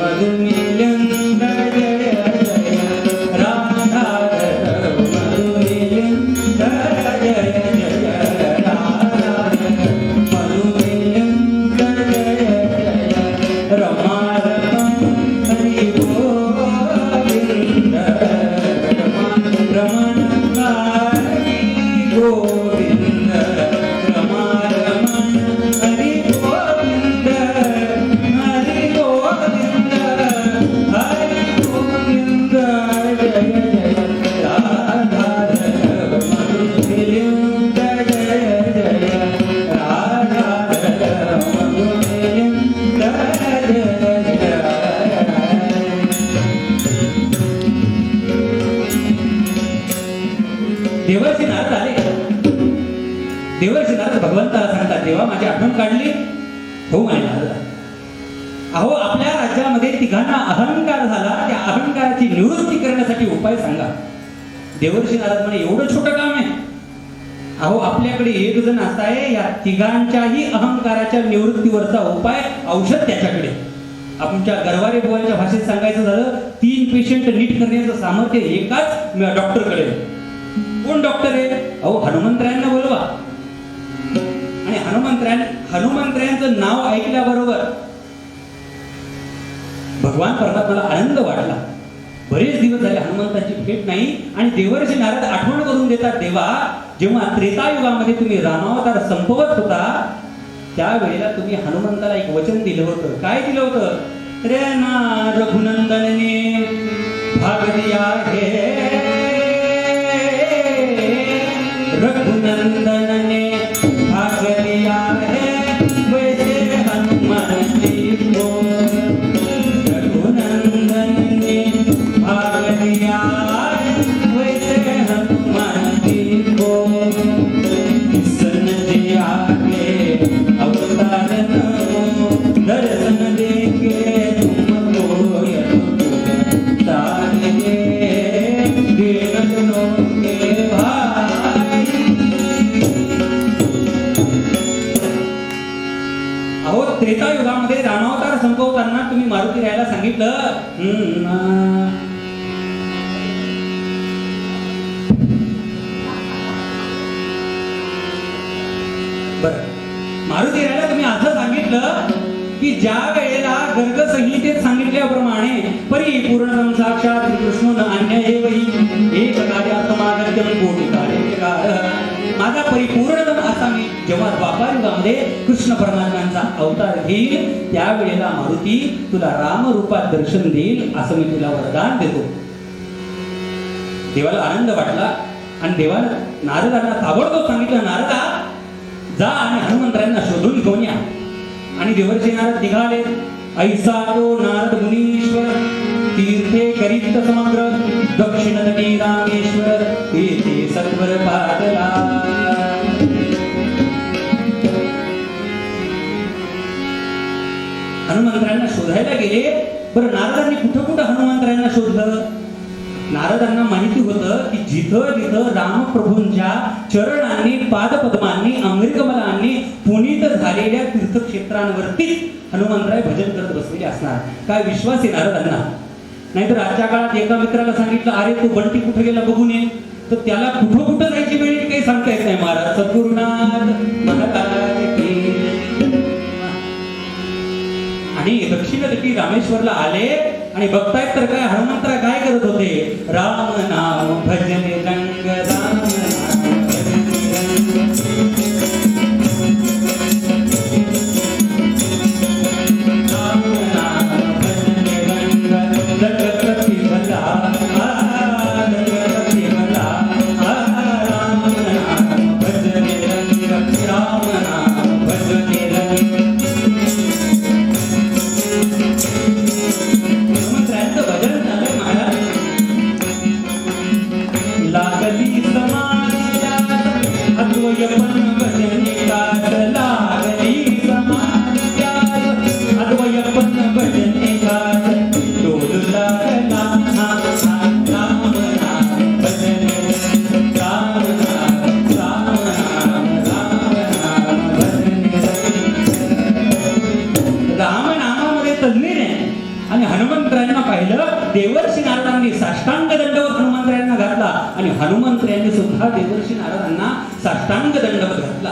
मधुमिलन जय जय राधाधर मधुमिलन जय जय मधुमिलन जय रमा हरि गोविंद रमण हरि गोविंद रमा रमण देवर्षी नारद भगवंताला सांगतात, देवा माझी आठवण काढली. हो म्हणे नारद. अहो आपल्या राज्यामध्ये तिघांना अहंकार झाला, त्या अहंकाराची निवृत्ती करण्यासाठी उपाय सांगा. देवर्षी नारद म्हणे एवढं छोटं काम आहे? अहो आपल्याकडे एक जण असा आहे, या तिघांच्याही अहंकाराच्या निवृत्तीवरचा उपाय, औषध त्याच्याकडे. आमच्या गरवारे बुवांच्या भाषेत सांगायचं झालं, 3 पेशंट नीट करण्याचं सामर्थ्य एकाच डॉक्टरकडे. कोण डॉक्टर आहे? अहो हनुमंतरायांना बोलवा. आणि हनुमंतरायांचं नाव ऐकल्याबरोबर भगवान परमात्म्याला आनंद वाटला. बरेच दिवस झाले हनुमंताची भेट नाही. आणि देवर्षी नारद आठवण करून देतात, देवा जेव्हा त्रेतायुगामध्ये तुम्ही रामावतार संपवत होता, त्यावेळेला तुम्ही हनुमंताला एक वचन दिलं होतं. काय दिलं होतं? रे ना रघुनंदनने भाग दिया है, रघुनंदनने भाग दिया है, वैसे हनुमान जी को रघुनंदनने भाग दिया है, वैसे हनुमान जी को किसन दिया के अवतारन दर्शन देके तुमको तारे देवनों के भाई. अहो त्रेतायुगामध्ये रामावतार संपवताना तुम्ही मारुती राहायला सांगितलं. मारुती राहायला तुम्ही असं सांगितलं की ज्या वेळेला गर्ग संहितेत सांगितल्याप्रमाणे परिपूर्ण साक्षात कृष्ण अन्यवही एक कार्यात्मागत्यम कोटी कार्य. माझा परिपूर्ण असा मी जेव्हा द्वापार युगामध्ये कृष्ण परमात्म्यांचा अवतार घेईल, त्यावेळेला मारुती तुला राम रूपात दर्शन देईल असं मी तुला वरदान देतो. देवाला आनंद वाटला आणि देवाला नारदांना ताबडतोब सांगितलं, नारदा जा आणि हनुमंतरायांना शोधून घेऊन या. आणि देवर्षी नारद निघाले. ऐसा तो नारद मुनीश्वर तीर्थे करीत समग्र, दक्षिण तटी रामेश्वर तेथे सत्वर पादला. हनुमंतरायांना शोधायला गेले. बरं नारदांनी कुठं कुठं हनुमंतरायांना शोधलं? नारदांना माहिती होतं की जिथं जिथं रामप्रभूंच्या चरणांनी पादपद्मांनी अंघ्रिकमलांनी पुनीत झालेल्या तीर्थक्षेत्रांवरती हनुमंतराय भजन करत बसलेले असणार. काय विश्वास आहे नारदांना? नाहीतर आजच्या काळात एका मित्राला सांगितलं, अरे तू बंटी कुठे गेला बघून ये, तर त्याला कुठं कुठं जायची वेळ काही सांगता येत नाही. महाराज सद्गुरुनाथ महाराज की. आणि दक्षिण तटी रामेश्वरला आले आणि बघतायत तर काय हनुमंतराय काय करत होते? राम नाम भजने रंग, राम नाम भजने रंग, जगत्पती भला, जगत्पती भला, राम नाम भजने रंग, राम नाम भजने रंग. भजन झालं महाराज. लागली समाधिया अद्वयपन भजने गात, लागली समाधिया अद्वयपन भजने गात, डोल लागला राम नाम भजने, राम नाम राम नाम राम नाम भजने. राम नामामध्ये तल्लीन आहे. आणि हनुमंतरायांना पाहिलं. देवर्षी नारदांनी साष्टांग दंडवत हनुमंतरायांना घातला आणि हनुमंतरायांनी सुद्धा देवर्षी नारदांना साष्टांग दंडवत घातला.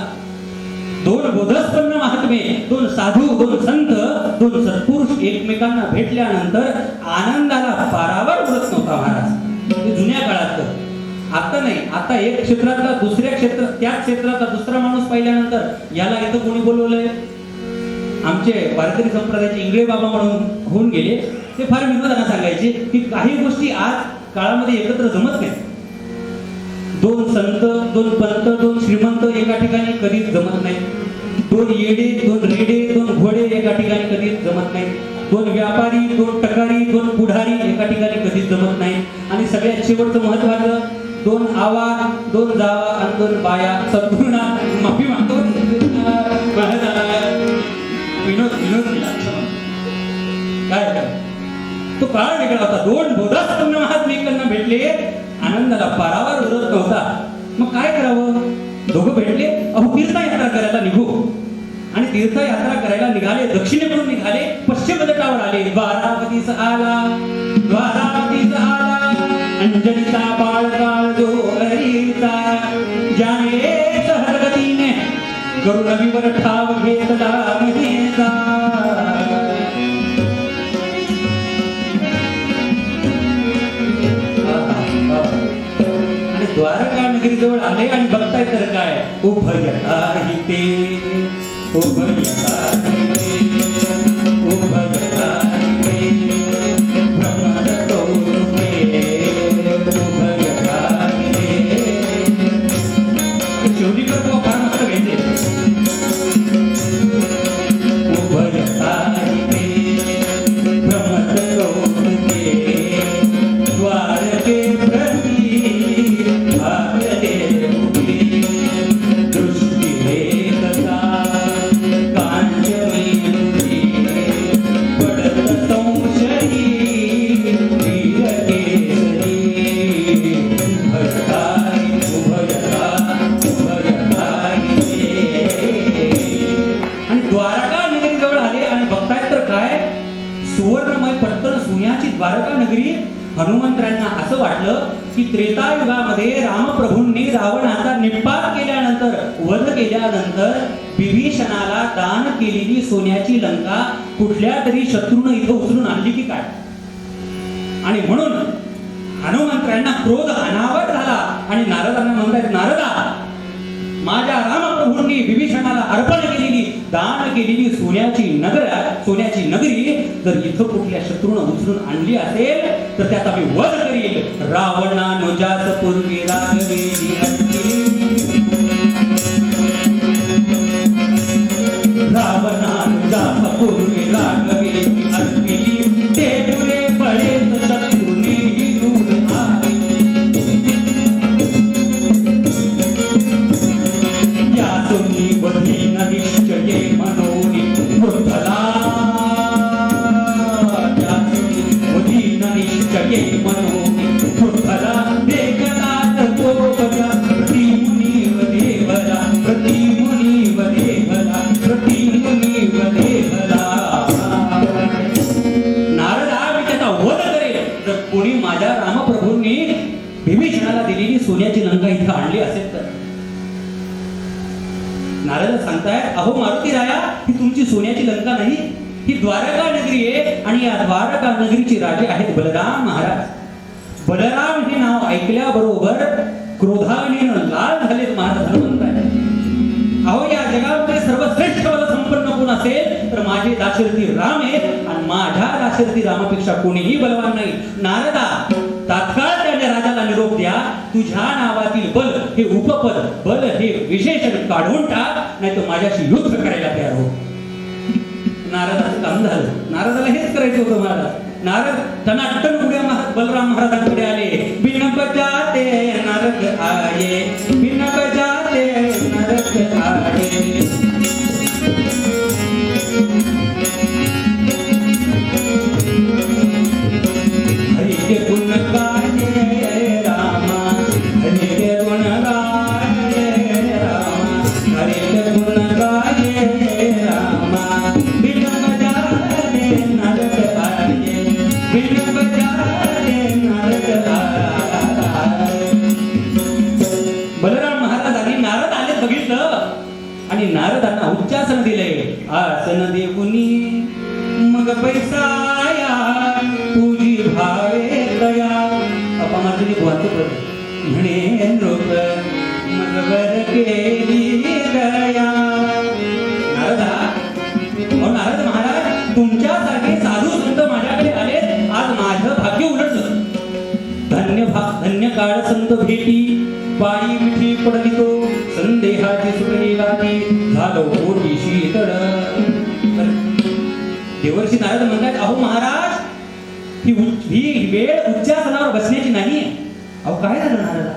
2 बोधस्पन्न महात्मे, 2 साधू, 2 संत, 2 सत्पुरुष एकमेकांना भेटल्यानंतर आनंदाला पारावर उरत नव्हता महाराज. हे जुन्या काळातलं. आता नाही. आता एक क्षेत्रातला दुसऱ्या क्षेत्रात, त्याच क्षेत्रातला दुसरा माणूस पाहिल्यानंतर याला इथं कोणी बोलवलंय? आमचे वारकरी संप्रदायाचे इंगळे बाबा म्हणून होऊन गेले. ते फार विनोदाने सांगायचे की काही गोष्टी आज काळामध्ये एकत्र जमत नाही. 2 संत, 2 पंत, 2 श्रीमंत एका ठिकाणी कधीच जमत नाही. 2 येडे, 2 रेडे, 2 घोडे एका ठिकाणी कधीच जमत नाही. 2 व्यापारी, 2 टकारी, 2 पुढारी एका ठिकाणी कधीच जमत नाही. आणि सगळ्यात शेवटचं महत्वाचं दोन आवा, दोन जावा आणि दोन बाया सद्गुणा माफी मागतो. विनोद विनोद केला. काय तो काळ वेगळा होता. दोन बोधास्तंभ महात्मेकांना भेटले, आनंदाला पारावार उरत नव्हता. मग काय करावं? दोघं भेटले, अहो तीर्थयात्रा करायला निघू. आणि तीर्थयात्रा करायला निघाले, दक्षिणेकडून निघाले, पश्चिम तटावर आले. द्वारावतीस आला, द्वारावतीस आला, अंजनीचा बाळकाळ जो हरीचा, ज्याने सहजगतीने गरुडवीवर ठाव घेतला महेचा. आणि द्वारका नगरी जवळ आले आणि बघताय तर काय, उभयताही ते, उभयताही ते, उभयताही ते, भ्रमर कौतुके, उभयताही ते. शेवटीकर तो फार मस्त घेते. उभयताही ते, भ्रमर कौतुके, द्वारके प्रती द्वारका नगरी. हनुमंतरांना असं वाटलं की त्रेतायुगामध्ये रामप्रभूंनी रावणाचा निपात केल्यानंतर, वध केल्यानंतर विभीषणाला दान केलेली सोन्याची लंका कुठल्या तरी शत्रूनं इथं उचलून आणली की काय. आणि म्हणून हनुमंतरांना क्रोध अनावर झाला आणि नारदांना म्हणतात, नारदा, माझ्या रामप्रभूंनी विभीषणाला अर्पण केलेली, दान केलेली सोन्याची नगरी जर इथं कुठल्या शत्रूनं उचलून आणली असेल तर त्याचा मी वध करील. रावणानुजास पूर्वी राघवेली रावणानुजास पूर्वी राघवेली अर्पिली, ते पुरे बळेत शत्रुनी दूर आली. यातुनी बधीन निश्चये मनोनी वृद्धला, यातुनी बधीन निश्चये मनोनी वृद्धला, देखनाथ गोपया प्रतिमुनीव देवला, प्रतिमुनीव देवला, प्रतिमुनीव देवला. नारदा, मी त्याचा वध करेल जर कोणी माझ्या रामप्रभूंनी विभीषणाला दिलेली सोन्याची लंका इथं आणली असेल तर. नारद सांगतायत, अहो मारुती राया, ही तुमची सोन्याची लंका नाही, ही द्वारका नगरी आहे. आणि या द्वारका नगरीचे राजे आहेत बलराम महाराज. बलराम हे नाव ऐकल्याबरोबर क्रोधाने लाल झालेत महाराज हनुमंत. अहो या जगामध्ये सर्वश्रेष्ठ बल संपन्न कोण असेल तर माझे दाशरथी राम आहेत, आणि माझ्या दाशरथी रामापेक्षा कोणीही बलवान नाही. नारदा, तात्काळ त्या राजाला निरोप द्या, तुझ्या नावातील बल हे उपपद, बल हे विशेषण काढून टाक, नाही तर माझ्याशी युद्ध करायला तयार हो. नारदाचं काम झालं. नारदाला हेच करायचं होतं महाराज. नारद टनाटन उड्या बलराम महाराजांकडे आले. बिन बजाते नारद आये, बिन बजाते नारद आये. हरि के गुण गाये रामा, हरि के गुण गाये रामा, हरि के गुण गाये रामा. बिन बजाते नारद आये, बिन बजाते नारद आये. बलराम महाराजांनी नारद आले बघितलं आणि नारदांना उच्चासन दिले. आसन देऊनी मग पैसाया, तुझी भावे दया. अपमार्जनी बुवाचं पद म्हणे नृप मग वर केली दया. नारदा, नारद महाराज, तुमच्यासारखे साधू संत माझ्याकडे आले, आज माझं भाग्य उलटलं. धन्य काळ संत भेटी, पायी मिठी पडली तो, संदेहाची सुटली गाठी, झालो ओटी शीतळ. देवर्षी नारद म्हणतात, अहो महाराज, ही वेळ उच्चासनावर बसण्याची नाही. अहो काय झालं नारदा,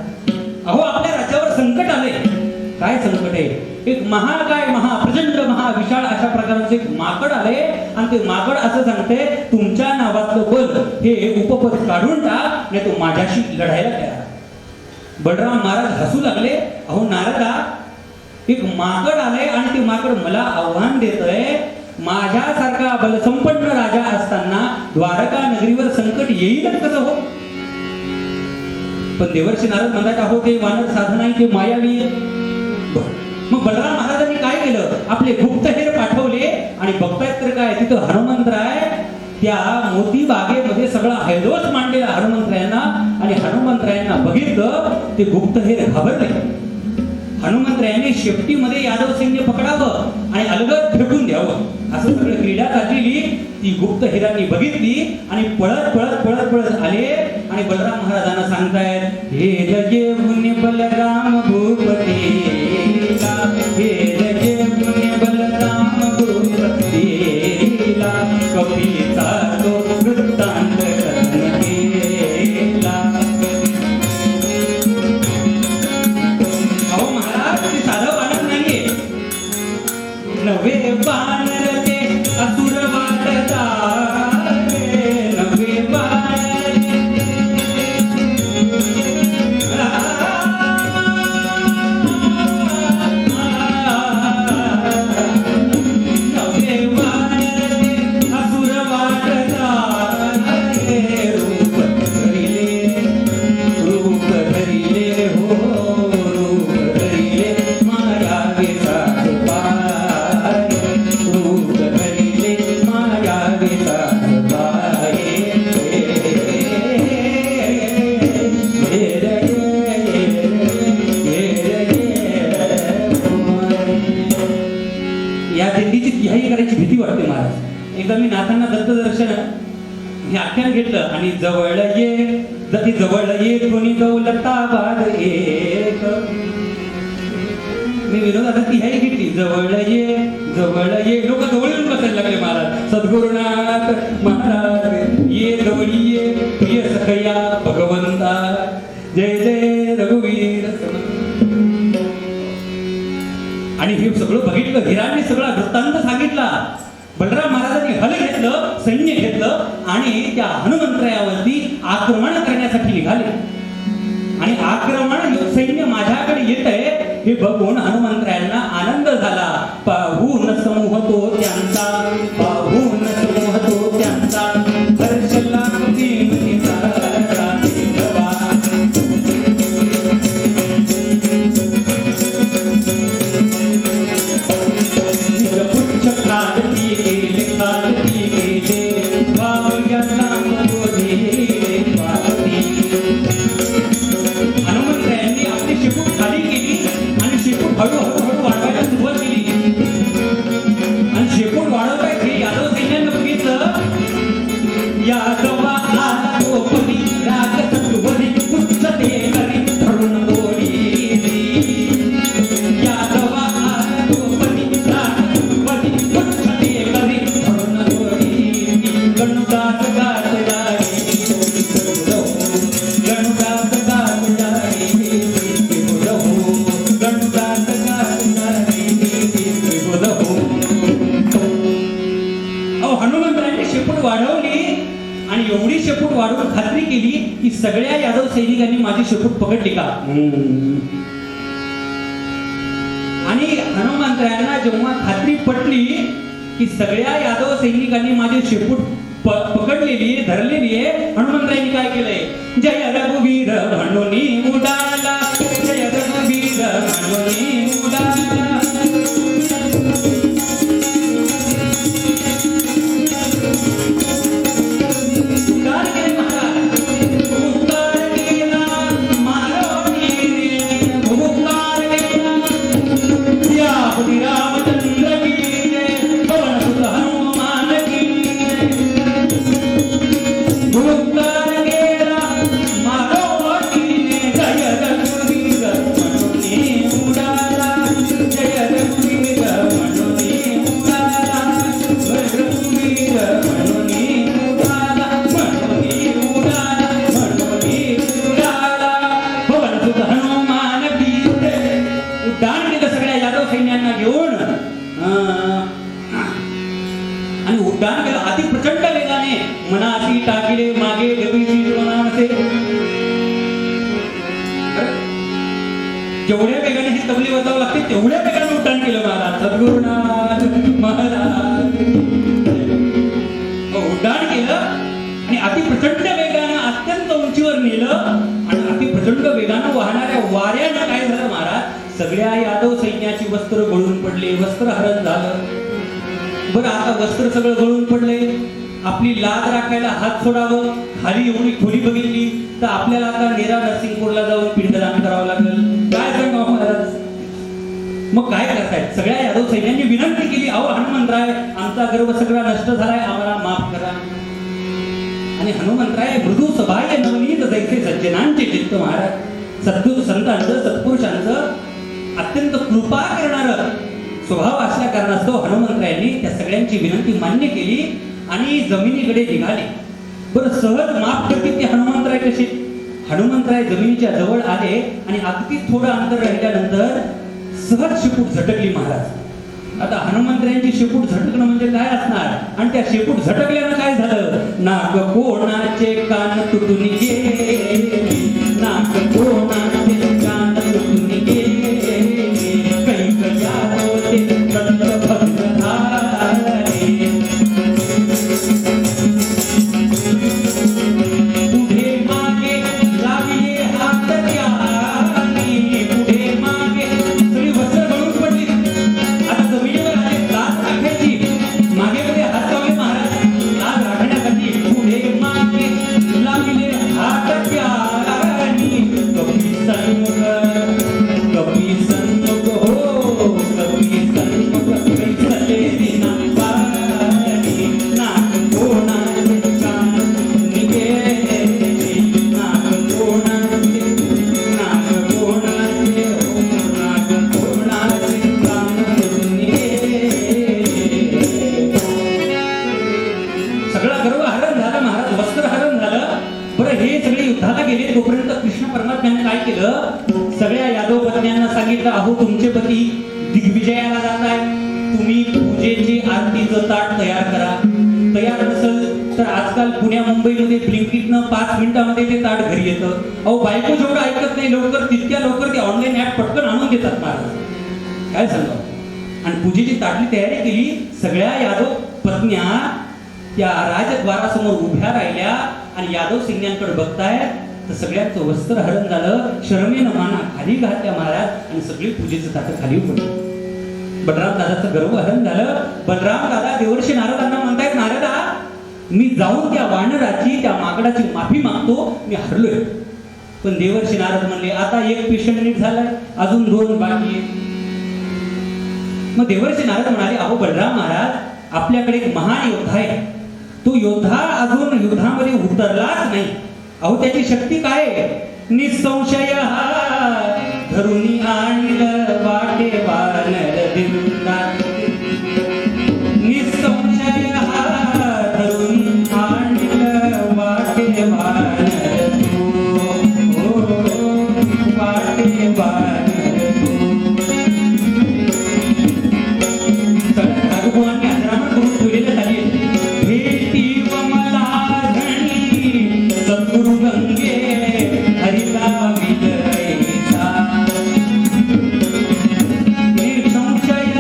काय संकट आहे? एक महाकाय महाप्रचंड महाविशाळ अशा प्रकारचं एक माकड आले आणि ते माकड असं सांगते तुमच्या नावातलं बल हे उपपद काढून टाक नाही तो माझ्याशी लढायला तयार. बलराम महाराज हसू लागले. अहो नारदा, एक माकड आले आणि ते माकड मला आव्हान देतय. माझ्यासारखा बलसंपन्न राजा असताना द्वारका नगरीवर संकट येईलच कसं हो? पण देवर्षी नारद म्हणतात अहो ते वानर साधन आहे ते मायावी. मग बलराम महाराजांनी काय केलं? आपले गुप्तहेर पाठवले आणि बघतायत तर काय तिथं हनुमंतराय त्या मोती बागेमध्ये सगळा हैदोस मांडलेला हनुमंतरायांना. आणि हनुमंतरायांना बघितलं ते गुप्तहेर घाबरले. हनुमंतरायांनी शेपटीमध्ये यादव सैन्य पकडावं आणि अलगद फेकून द्यावं असं सगळं क्रीडा चाललेली ती गुप्तहेरांनी बघितली आणि पळत पळत पळत पळत आले आणि बलराम महाराजांना सांगतायत हे लगे मुनी बलराम भूपतीला, हे लगे मुनी बलराम भूपतीला, कपीचा तो वृत्तांत केला. अहो महाराज ते साधं वाटत नाहीये. नवे वानर ते असुर वाटता, नवे वानर नवे वानर ते असुर वाटता, रूप धरिले हो, रूप धरिले मायावी साथ पाय, रूप धरिले मायावी साथ पाय. या दिंडीची तिहाई करायची भीती वाटते महाराज. एकदा मी नाथांना दत्तदर्शन हे आख्यान घेतलं आणि जवळ ये जती जवळ ये कोणी दौलता बाद एक. मी विरोधात तिहाई घेतली. जवळ ये लोक जवळ येऊन बसायला लागले महाराज. सद्गुरुनाथ महाराज ये जवळी ये प्रिय सखया भगवंता, जय जय रघुवीर. आणि हे सगळं बघितलं. हिराने सगळा वृत्तांत सांगितला. बलराम महाराजांनी हल घेतलं, सैन्य घेतलं आणि त्या हनुमंतरायावरती आक्रमण करण्यासाठी निघाले. आणि आक्रमण सैन्य माझ्याकडे येत आहे हे बघून हनुमंतरायांना आनंद झाला. पाहून समूह तो त्यांचा, पाहून समूह तो त्यांचा, हर्षला हनुमंतरायांनी आपली शेपूट खाली केली आणि शेपूट हळूहळू वाढवायला सुरुवात केली. आणि शेपूट वाढवतायत हे यादव सैन्यानं बघितलं. यादवा आला तो पदी राग सत्वरी उच्चते करी धरून बोली. यादवा आला तो पदी राग सत्वरी उच्चते करी धरून बोली. गणुदास गात जाई गणुदास गात जाई गणुदास गात जाई. अहो हनुमंतरायांनी शेपूट वाढवली आणि एवढी शेपूट वाढवून खात्री केली की सगळ्या यादव सैनिकांनी माझी शेपूट पकडली का. आणि हनुमंतरायांना जेव्हा खात्री पटली की सगळ्या यादव सैनिकांनी माझी शेपूट पकडलेली धरलेली आहे, हनुमंतरायांनी काय केलंय? जय रघुवीर म्हणून उडाला, जय रघुवीर म्हणून उडाला. दान यादव सैन्यांना घेऊन आणि उड्डाण केलं अति प्रचंड वेगाने. मनासी टाकिले मागे गतीची मनामध्ये. जेवढ्या वेगाने ही तबली वाजवावं लागते तेवढ्या वेगाने उड्डाण केलं महाराज. सद्गुरुनाथ महाराज उड्डाण केलं आणि अति प्रचंड वेगानं अत्यंत उंचीवर नेलं आणि अति प्रचंड वेगानं वाहणाऱ्या वाऱ्यानं काय झालं महाराज, सगळ्या यादव सैन्याची वस्त्र गळून पडले, वस्त्र हरण झालं. बरं आता वस्त्र सगळं गळून पडले, आपली लाज राखायला हात सोडावं, खाली एवढी खोली बघितली तर आपल्याला आता नेरा नरसिंगपूरला जाऊन पिंडदान करावं लागेल. काय सांगावं महाराज. मग काय करतायत, सगळ्या यादव सैन्यांनी विनंती केली, अहो हनुमंतराय आमचा गर्व सगळा नष्ट झालाय, आम्हाला माफ करा. आणि हनुमंतराय मृदू सभाय नवनीत जैसे सज्जनांचे चित्त महाराज. सद्गुरू संतांचं सत्पुरुषांचं अत्यंत कृपा करणारं स्वभाव असल्या कारणास्तव हनुमंतरायांनी त्या सगळ्यांची विनंती मान्य केली आणि जमिनीकडे निघाले. बरं सहज माफ करतील ते हनुमंतराय कसे. हनुमंतराय जमिनीच्या जवळ आले आणि अगदी थोडं अंतर राहिल्यानंतर सहज शेपूट झटकली महाराज. आता हनुमंतरायांची शेपूट झटकणं म्हणजे काय असणार, आणि त्या शेपूट झटकल्यानं काय झालं, नाक कोणाचे कान तुटून गेले, नाक कोणाचे कान तुटून गेले, कैक यादवचे दंत भंग झाले. पुढे मागे लागले हात त्यानी, पुढे मागे सगळी वस्त्र गळून पडली. आता जमिनीवर आले लाज राखायची, मागे पुढे हात लावले महाराज लाज राखण्यासाठी. पुढे मागे लागले हात त्यानी, कपी सन्मुख हो, कपी सन्मुख कैसले दिना पाणी, नाक कोणाचे कान गेले, नाक कोणाचे नाक कोणाचे हो, नाक कोणाचे कान गेले. सगळा गर्व हरण झाला महाराज, वस्त्र हरण झालं. बरं हे सगळे युद्धाला गेले तोपर्यंत कृष्ण परमात्म्याने काय केलं, सगळ्या यादव पत्न्यांना सांगितलं, अहो तुमचे पती दिग्विजयाला जात आहे, तुम्ही पूजेची आरतीचं ताट तयार करा. तयार नसेल तर आजकाल पुण्या मुंबईमध्ये ब्लिंकिटनं 5 मिनिटामध्ये ते ताट घरी येतं. अहो बायको जेवढं ऐकत नाही लवकर तितक्या लवकर ते ऑनलाईन ऍप पटकन आणून देतात महाराज. काय सांगावं. आणि पूजेची ताटली तयारी केली. सगळ्या यादव पत्न्या त्या राजद्वारासमोर उभ्या राहिल्या आणि यादव सैन्यांकडे बघतायत तर सगळ्यांचं वस्त्र हरण झालं. शरमेनं माना खाली घातल्या महाराज आणि सगळी पूजेचं ताटं खाली पडली. बलराम दादाचं गर्व हरण झालं. बलराम दादा देवर्षी नारदांना म्हणतायत, नारदा मी जाऊन त्या वानराची त्या माकडाची माफी मागतो, मी हरलोय. पण देवर्षी नारद म्हणले, आता एक पेशंट नीट झालाय, अजून 2 बाकी आहे. मग देवर्षी नारद म्हणाले, अहो बलराम महाराज आपल्याकडे एक महान योद्धा आहे, तो योद्धा अजून युद्धामध्ये उतरलाच नाही. अहो त्याची शक्ती काय आहे, निसंशय धरुनी आणलं वाटे वानर दिवसात, निसंशय धरुनी आणलं वाटे वानर तू, वाटे वानर तू. भगवान आश्रमात करून ठेवलेलं झाले. भेटी व मला धणी सद्गुरु गंगे हरिला विदयचा, निसंशय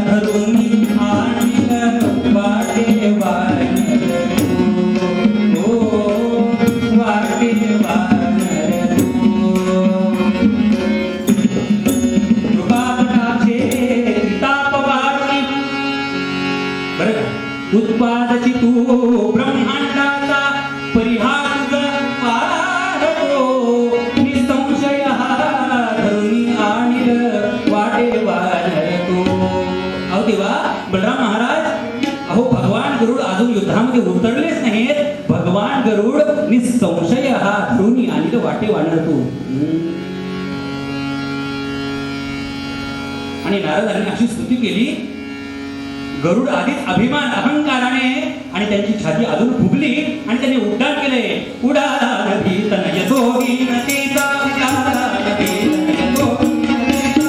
धरुनी आणलं वाटे वानर तू, वाटे वानर तू. कृपाकटाक्षे ताप वारुणी, बरं का, उत्पादची तू ब्रह्मांडाचा परिहार पाहतो, निसंशय धरुनी आणलं वाटे वानर तू. अहो देवा बलराम महाराज, अहो भगवान गरुड अजून युद्धामध्ये उतरलेच नाहीत. भगवान गरुड निसंशय धरुनी आणलं वाटे वानर तू. आणि नारदांनी अशी स्तुती केली. गरुड आधीच अभिमान अहंकाराने आणि त्यांची छाती अजून फुगली आणि त्यांनी उड्डाण केले. उडान भीतनय सोगीनतेचा, उडान भीतनय सोगीनतेचा.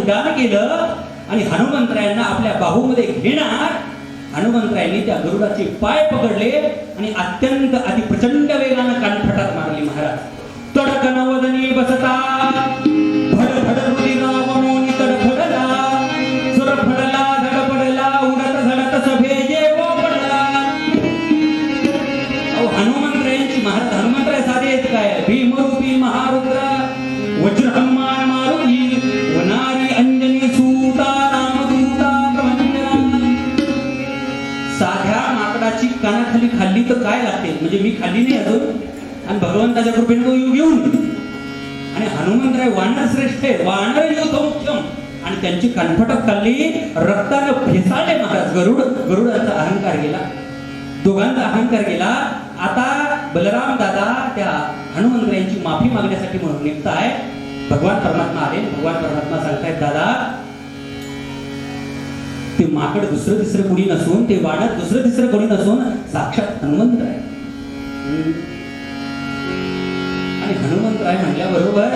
उड्डाण केलं आणि हनुमंतरायांना आपल्या बाहूमध्ये घेणार. हनुमंतरायांनी त्या गरुडाचे पाय पकडले आणि अत्यंत अति प्रचंड वेगानं कानफटात मारली. महाराज तडक नवदनी बसता भडभड रुधिरावनोनी तडफडला सुरफडला धडपडला उडत झडत सभे जेवो पडला. अहो हनुमंतरायांची महाराज हनुमंतराय साधे आहेत काय? भीमरूपी महारुद्र वज्रहनुमान मारुती वनारी अंजनी सूता रामदूता प्रभंजना. साध्या माकडाची कानाखाली खाल्ली तर काय लागते? म्हणजे मी खाल्ली नाही अजून आणि भगवंताच्या कृपेने तो योग घेऊन आणि हनुमंतराय वानर श्रेष्ठ आहे. वानर योग उत्तम आणि त्यांची कानफटक खाल्ली रक्तानं फेसाळले महाराज. गरुडाचा अहंकार गेला, दोघांचा अहंकार गेला. आता बलराम दादा त्या हनुमंतरायांची माफी मागण्यासाठी म्हणून निघताय. भगवान परमात्मा आले. भगवान परमात्मा सांगतायत दादा ते माकड दुसरं तिसरं कोणी नसून ते वानर दुसरं तिसरं कोणी नसून साक्षात हनुमंतराय. आणि हनुमंतराय म्हणल्याबरोबर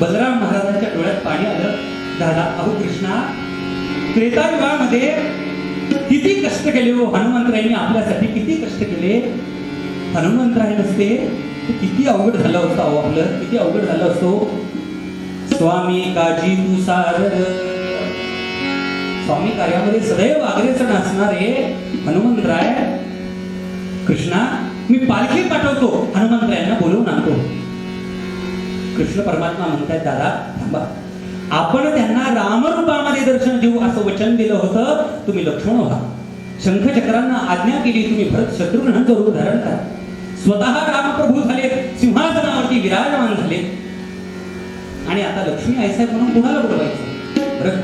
बलराम महाराजांच्या डोळ्यात पाणी आलं. दादा अहो कृष्णा त्रेतायुगामध्ये किती कष्ट केले हो हनुमंतरायांनी आपल्यासाठी, किती कष्ट केले. हनुमंतराय नसते किती अवघड झालं असतं अहो आपलं, किती अवघड झालं असतो. स्वामी काजी तू सारद. स्वामी कार्यामध्ये सदैव अग्रेसर असणारे हनुमंतराय. कृष्णा मी पालखी पाठवतो, हनुमंतरायांना बोलवून आणतो. कृष्ण परमात्मा म्हणतायत दादा थांबा, आपण त्यांना रामरूपामध्ये दर्शन देऊ असं वचन दिलं होतं. तुम्ही लक्ष्मण व्हा. शंखचक्रांना आज्ञा केली तुम्ही भरत शत्रुघ्नांचं रूप धारण करा. स्वतः रामप्रभू झाले, सिंहासनावरती विराजमान झाले. आणि आता लक्ष्मी आईसाहेब म्हणून कुणाला बोलवायचं? बरं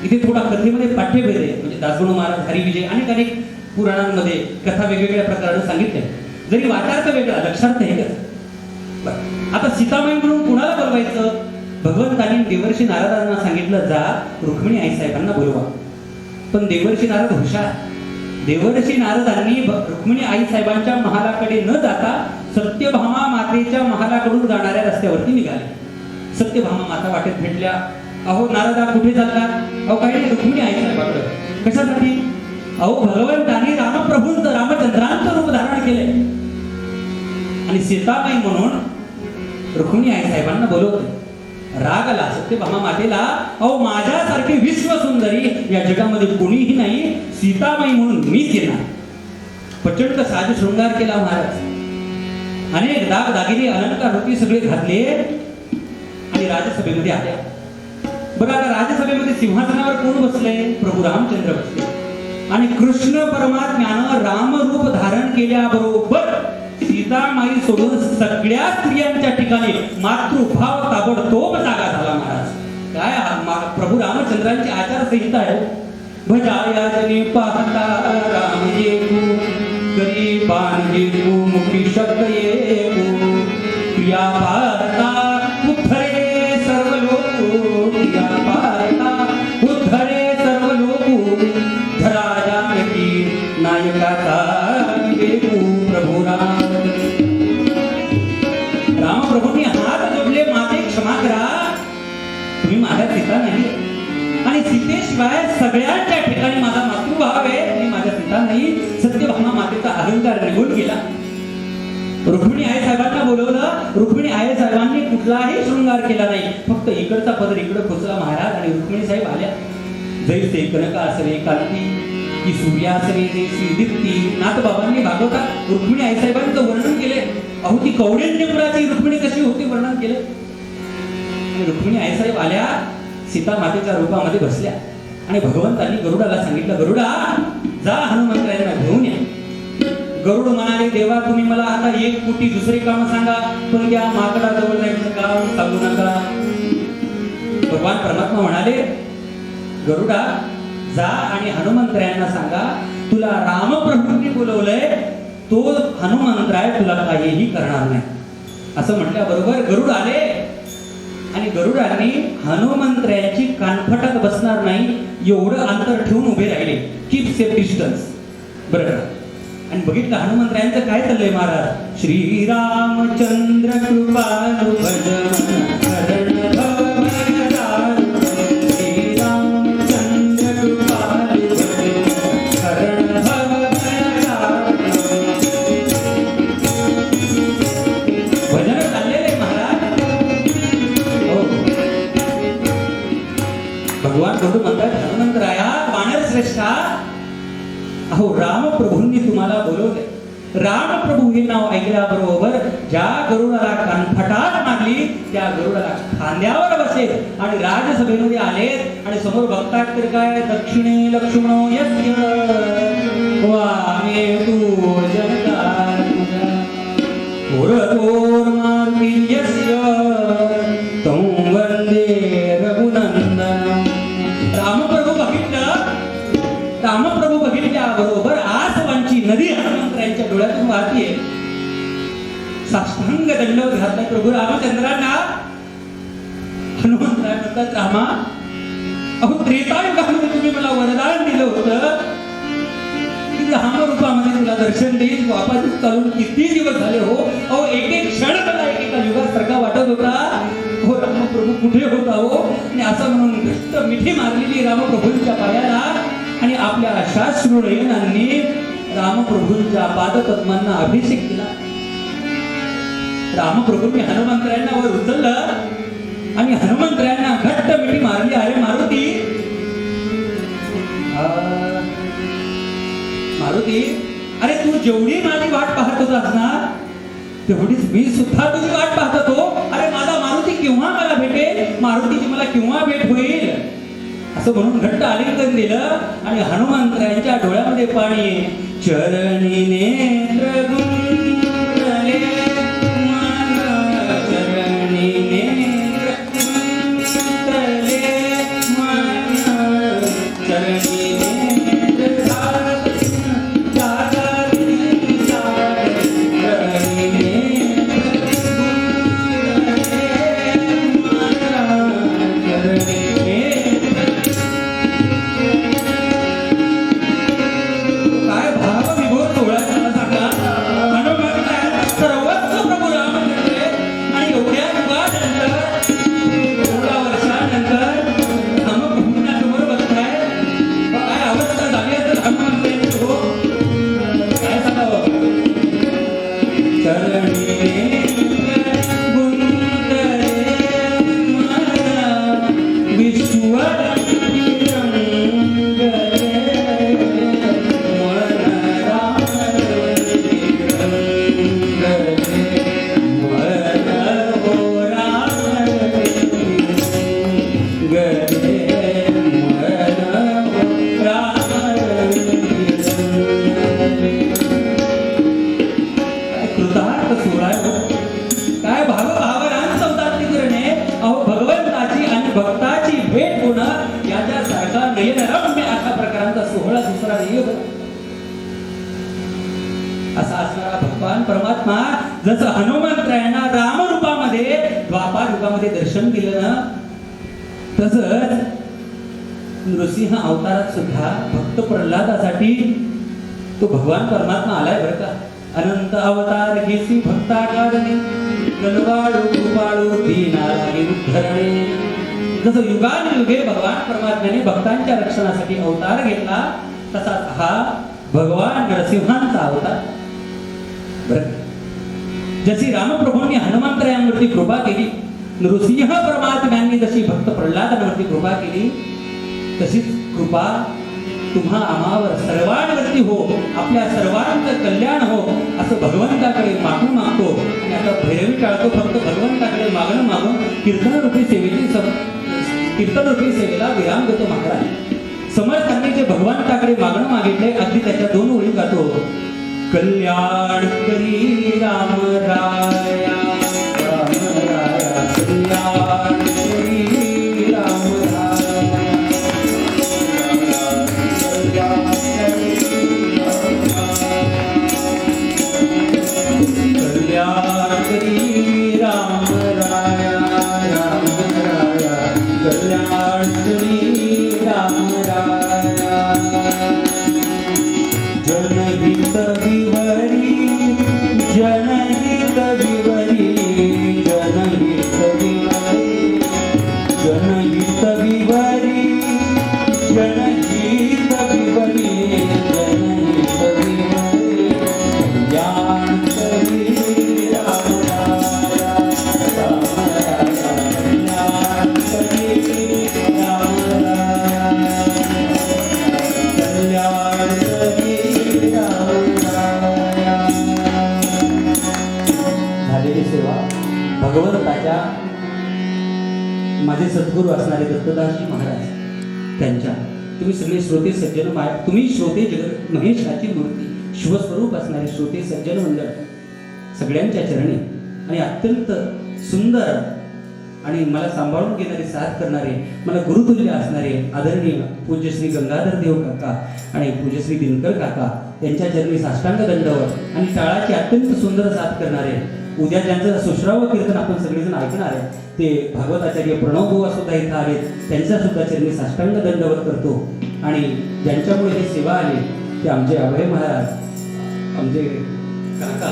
इथे थोडा कथेमध्ये पाठ्यभेद आहे. म्हणजे दासगणू महाराज हरिविजय अनेक पुराणांमध्ये कथा वेगवेगळ्या प्रकाराने सांगितल्या. जरी वाचार्थ वेगळा लक्षार्थ एकच. आता सीतामाई म्हणून कुणाला बोलवायचं? भगवंतांनी देवर्षी नारदांना सांगितलं जा रुक्मिणी आई साहेबांना बोलवा. पण देवर्षी नारद हुशार. देवर्षी नारदांनी रुक्मिणी आई साहेबांच्या महालाकडे न जाता सत्यभामा मातेच्या महालाकडून जाणाऱ्या रस्त्यावरती निघाले. सत्यभामा माता वाटेत भेटल्या. अहो नारदा कुठे चालला? अहो काही नाही रुक्मिणी आई साहेबांकडे. कशासाठी? अहो भगवंतांनी रामप्रभूंचं रामचंद्रांचं रूप धारण केले आणि सीताबाई म्हणून रुक्मिणी आई साहेबांना बोलवते. राग आला सत्यभामा मातेला. अहो माझ्यासारखी विश्वसुंदरी या जगामध्ये कोणीही नाही, सीताबाई म्हणून मीच येणार. प्रचंड साज शृंगार केला महाराज. अनेक दाग दागिने अलंकार होती सगळे घातले आणि राजसभेमध्ये आल्या. बघा आता राजसभेमध्ये सिंहासनावर कोण बसले? प्रभू रामचंद्र बसले. आणि कृष्ण परमात्म्यानं रामरूप धारण केल्याबरोबर सीतामाई सोडून सगळ्या स्त्रियांच्या ठिकाणी मातृभाव ताबडतोब जागा झाला महाराज. काय प्रभू रामचंद्रांची आचारसंहिता आहे. भजाया जनी पाहता राम येऊ गरीबान येऊ मुखी शब्द येऊ प्रिया पाहता उद्धरे सर्व लोक प्रिया पाहता उद्धरे सर्व लोक धरा जानकी नायकाचा येऊ प्रभू राम. रामप्रभूंनी हात जोडले. माते क्षमा करा, तुम्ही माझ्या सीता नाही आणि सीतेशिवाय सगळ्यांच्या ठिकाणी माझा मातृभाव आहे. तुम्ही माझ्या सीता नाही. सत्यभामा मातेचा अहंकार निघून गेला. रुक्मिणी आई साहेबांना बोलवलं. रुक्मिणी आई साहेबांनी कुठलाही शृंगार केला नाही. फक्त इकडचा पदर इकडे खोचला महाराज आणि रुक्मिणी साहेब आल्या. जैसे कनका असरे कांती की सूर्यासरे जैसी दीप्ती. नाथबाबांनी भागवतात रुक्मिणी आई साहेबांचं वर्णन केले. अहो ती कौंडिण्यपुराची रुक्मिणी कशी होती वर्णन केले. रुक्मिणी आई साहेब आल्या, सीता मातेच्या रूपामध्ये बसल्या आणि भगवंतांनी गरुडाला सांगितलं गरुडा जा हनुमंतरायांना घेऊन या. गरुड म्हणाले देवा तुम्ही मला आता 1 कोटी दुसरे काम सांगा, पण त्या माकडाजवळ जायचं काम सांगू नका. भगवान परमात्मा म्हणाले गरुडा जा आणि हनुमंतरायांना सांगा तुला रामप्रभूंनी बोलवलंय, तो हनुमंतराय तुला काहीही करणार नाही. असं म्हटल्याबरोबर गरुड आले आणि गरुडांनी हनुमंतरायांची कानफटात बसणार नाही एवढं अंतर ठेवून उभे राहिले. Keep safe distance. बरं आणि बघितलं हनुमंतरायांचं काय चाललंय महाराज. श्रीरामचंद्र कृपालु भज मन भगवान कडून म्हणतात हनुमंतराया वानर श्रेष्ठा, अहो रामप्रभूंनी तुम्हाला बोलवले. रामप्रभू हे नाव ऐकल्याबरोबर ज्या गरुडाला कानफटात मारली त्या गरुडाला खांद्यावर बसले आणि राजसभेमध्ये आले आणि समोर बघतात तर काय, दक्षिणे लक्ष्मणो यस्य वामे तू जनकार पुरतोर मारुती यस्य तं वंदे रघुनंदनम्. रामप्रभू बघितल्याबरोबर आसवांची नदी हनुमंतरायांच्या डोळ्यातून वाहतीये. साष्टांग दंडवत घातलाय प्रभू रामचंद्रांना. हनुमंतराय म्हणतात रामा, अहो त्रेतायुगामध्ये तुम्ही मला वरदान दिलं होतं की रामरूपामध्ये तुला दर्शन देईल. वापास चालून किती दिवस झाले हो. अहो एक एक क्षण मला एकेका युगासारखा वाटत होता. हो रामप्रभू कुठे होता हो. आणि असं म्हणून घट्ट मिठी मारलेली रामप्रभूंच्या पायाला आणि आपल्या अशाश्रू नयनांनी रामप्रभूंच्या पादपद्मांना अभिषेक केला. रामप्रभूंनी हनुमंतरायांना वर उचललं आणि हनुमंतरायांना घट्ट मिठी मारली. अरे मारुती, मारुती, अरे तू जेवढी माझी वाट पाहत होतास ना तेवढीच मी सुद्धा तुझी वाट पाहत होतो. अरे माझा मारुती केव्हा मला भेटेल, मारुतीची मला केव्हा भेट होईल, असं म्हणून घट्ट आलिंगन दिलं आणि हनुमंतरायांच्या डोळ्यामध्ये पाणी. चरणी नेत्र गुंतले मन, चरणी नेत्र गुंतले मन, चरणी नेत्र असा असणारा भगवान परमात्मा जसं हनुमंतरायांना रामरूपामध्ये द्वापार युगामध्ये दर्शन दिलं ना, तसंच नृसिंह अवतारात सुद्धा भक्त प्रल्हादासाठी तो भगवान परमात्मा आलाय बरं का. अनंत अवतार घेसी भक्ताकारणे, गणवाळू कृपाळू दीना लागे उद्धरणे. जसं युगानुयुगे भगवान परमात्म्याने भक्तांच्या रक्षणासाठी अवतार घेतला, तसाच हा भगवान नरसिंहांचा अवतार. जशी रामप्रभूंनी हनुमंतरायांवरती कृपा केली, नृसिंह परमात्म्यांनी जशी भक्त प्रल्हादांवरती कृपा केली, तशीच कृपा तुम्हा आम्हावर सर्वांवरती हो, आपल्या सर्वांचं कल्याण हो, असं भगवंताकडे मागून मागतो. आणि आता भैरवी टाळतो फक्त भगवंताकडे मागणं मागून कीर्तनरूपी सेवेला विराम देतो महाराज. समर्थांनी जे भगवंताकडे मागणं मागितले अगदी त्याच्या 2 ओळी गातो. कल्याण करी राम राया, राम राया कल्याण करी राम राया, कल्याण करी राम राया, राम राया कल्याण करी राम राया. जनहित विवरी, जनहित विवरी, जनहित विवरी, जनहित विवरी, जनहित विवरी, जनहित विवरी. कल्याण करी राम राया, राम राया कल्याण करी राम सद्गुरू असणारे दत्तदासजी महाराज त्यांच्या, तुम्ही सगळे श्रोते सज्जन तुम्ही श्रोते जगत महेशाची मूर्ती शिवस्वरूप असणारे श्रोते सज्जन मंडळ सगळ्यांच्या चरणी आणि अत्यंत सुंदर आणि मला सांभाळून घेणारे साथ करणारे मला गुरुतुल्य असणारे आदरणीय पूज्य श्री गंगाधर देव काका आणि पूज्य श्री दिनकर काका यांच्या चरणी साष्टांग दंडवत आणि टाळाची अत्यंत सुंदर साथ करणारे उद्या ज्यांचं सुश्राव कीर्तन आपण सगळेजण ऐकणार आहे ते भागवताचार्य प्रणव बुवा सुद्धा इथं आले, त्यांच्या सुद्धा चरणी साष्टांग दंडवत करतो. आणि ज्यांच्यामुळे ही सेवा आली ते आमचे अभय महाराज, आमचे काका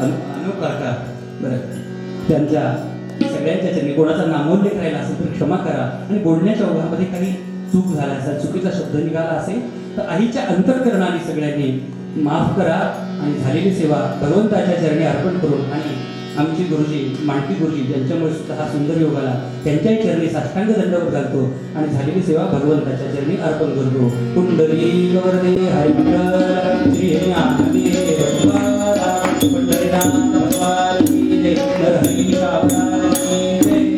अनु काका, बरं त्यांच्या सगळ्यांच्या चरणी कोणाचा नामोल्लेख राहिला असेल तर क्षमा करा आणि बोलण्याच्या ओघामध्ये काही चूक झाला असेल, चुकीचा शब्द निघाला असेल तर आईच्या अंतःकरणाने सगळ्यांनी माफ करा आणि झालेली सेवा भगवंताच्या चरणी अर्पण करून आणि आमचे गुरुजी मांडकी गुरुजी ज्यांच्यामुळे सुद्धा हा सुंदर योग आला त्यांच्याही चरणी साष्टांग दंडवत घालतो आणि झालेली सेवा भगवंताच्या चरणी अर्पण करतो. कुंडली गौरदे हरिमंगल श्री ज्ञानदेव पंढरीनाथ भगवान की जय, हरी शावराज की जय.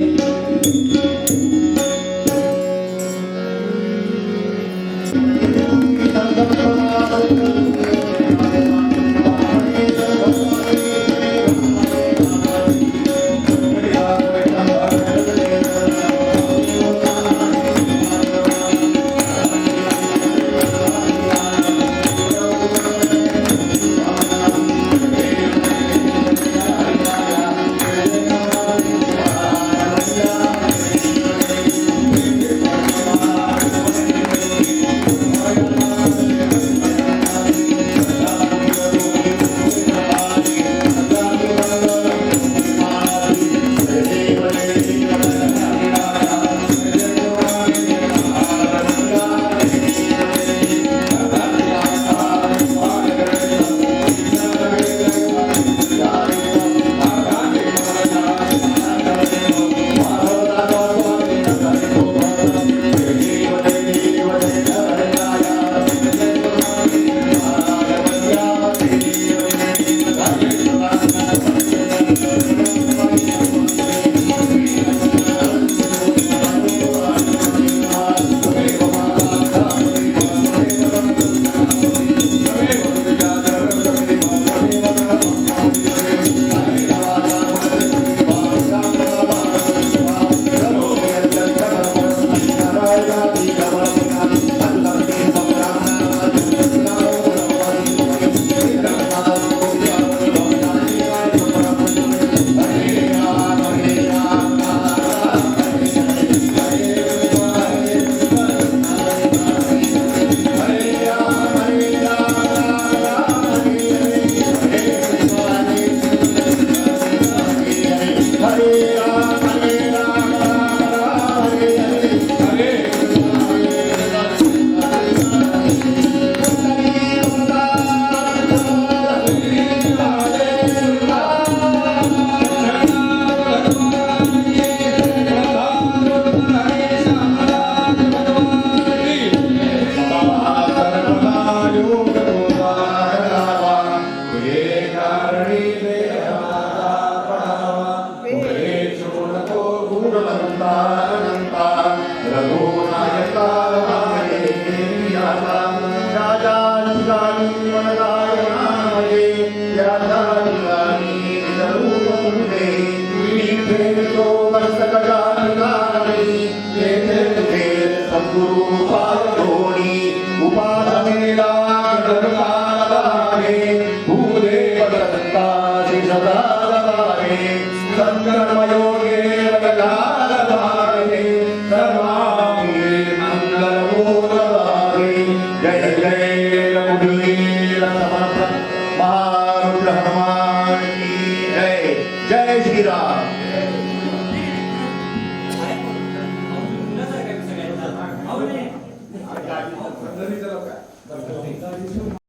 जय श्री राम.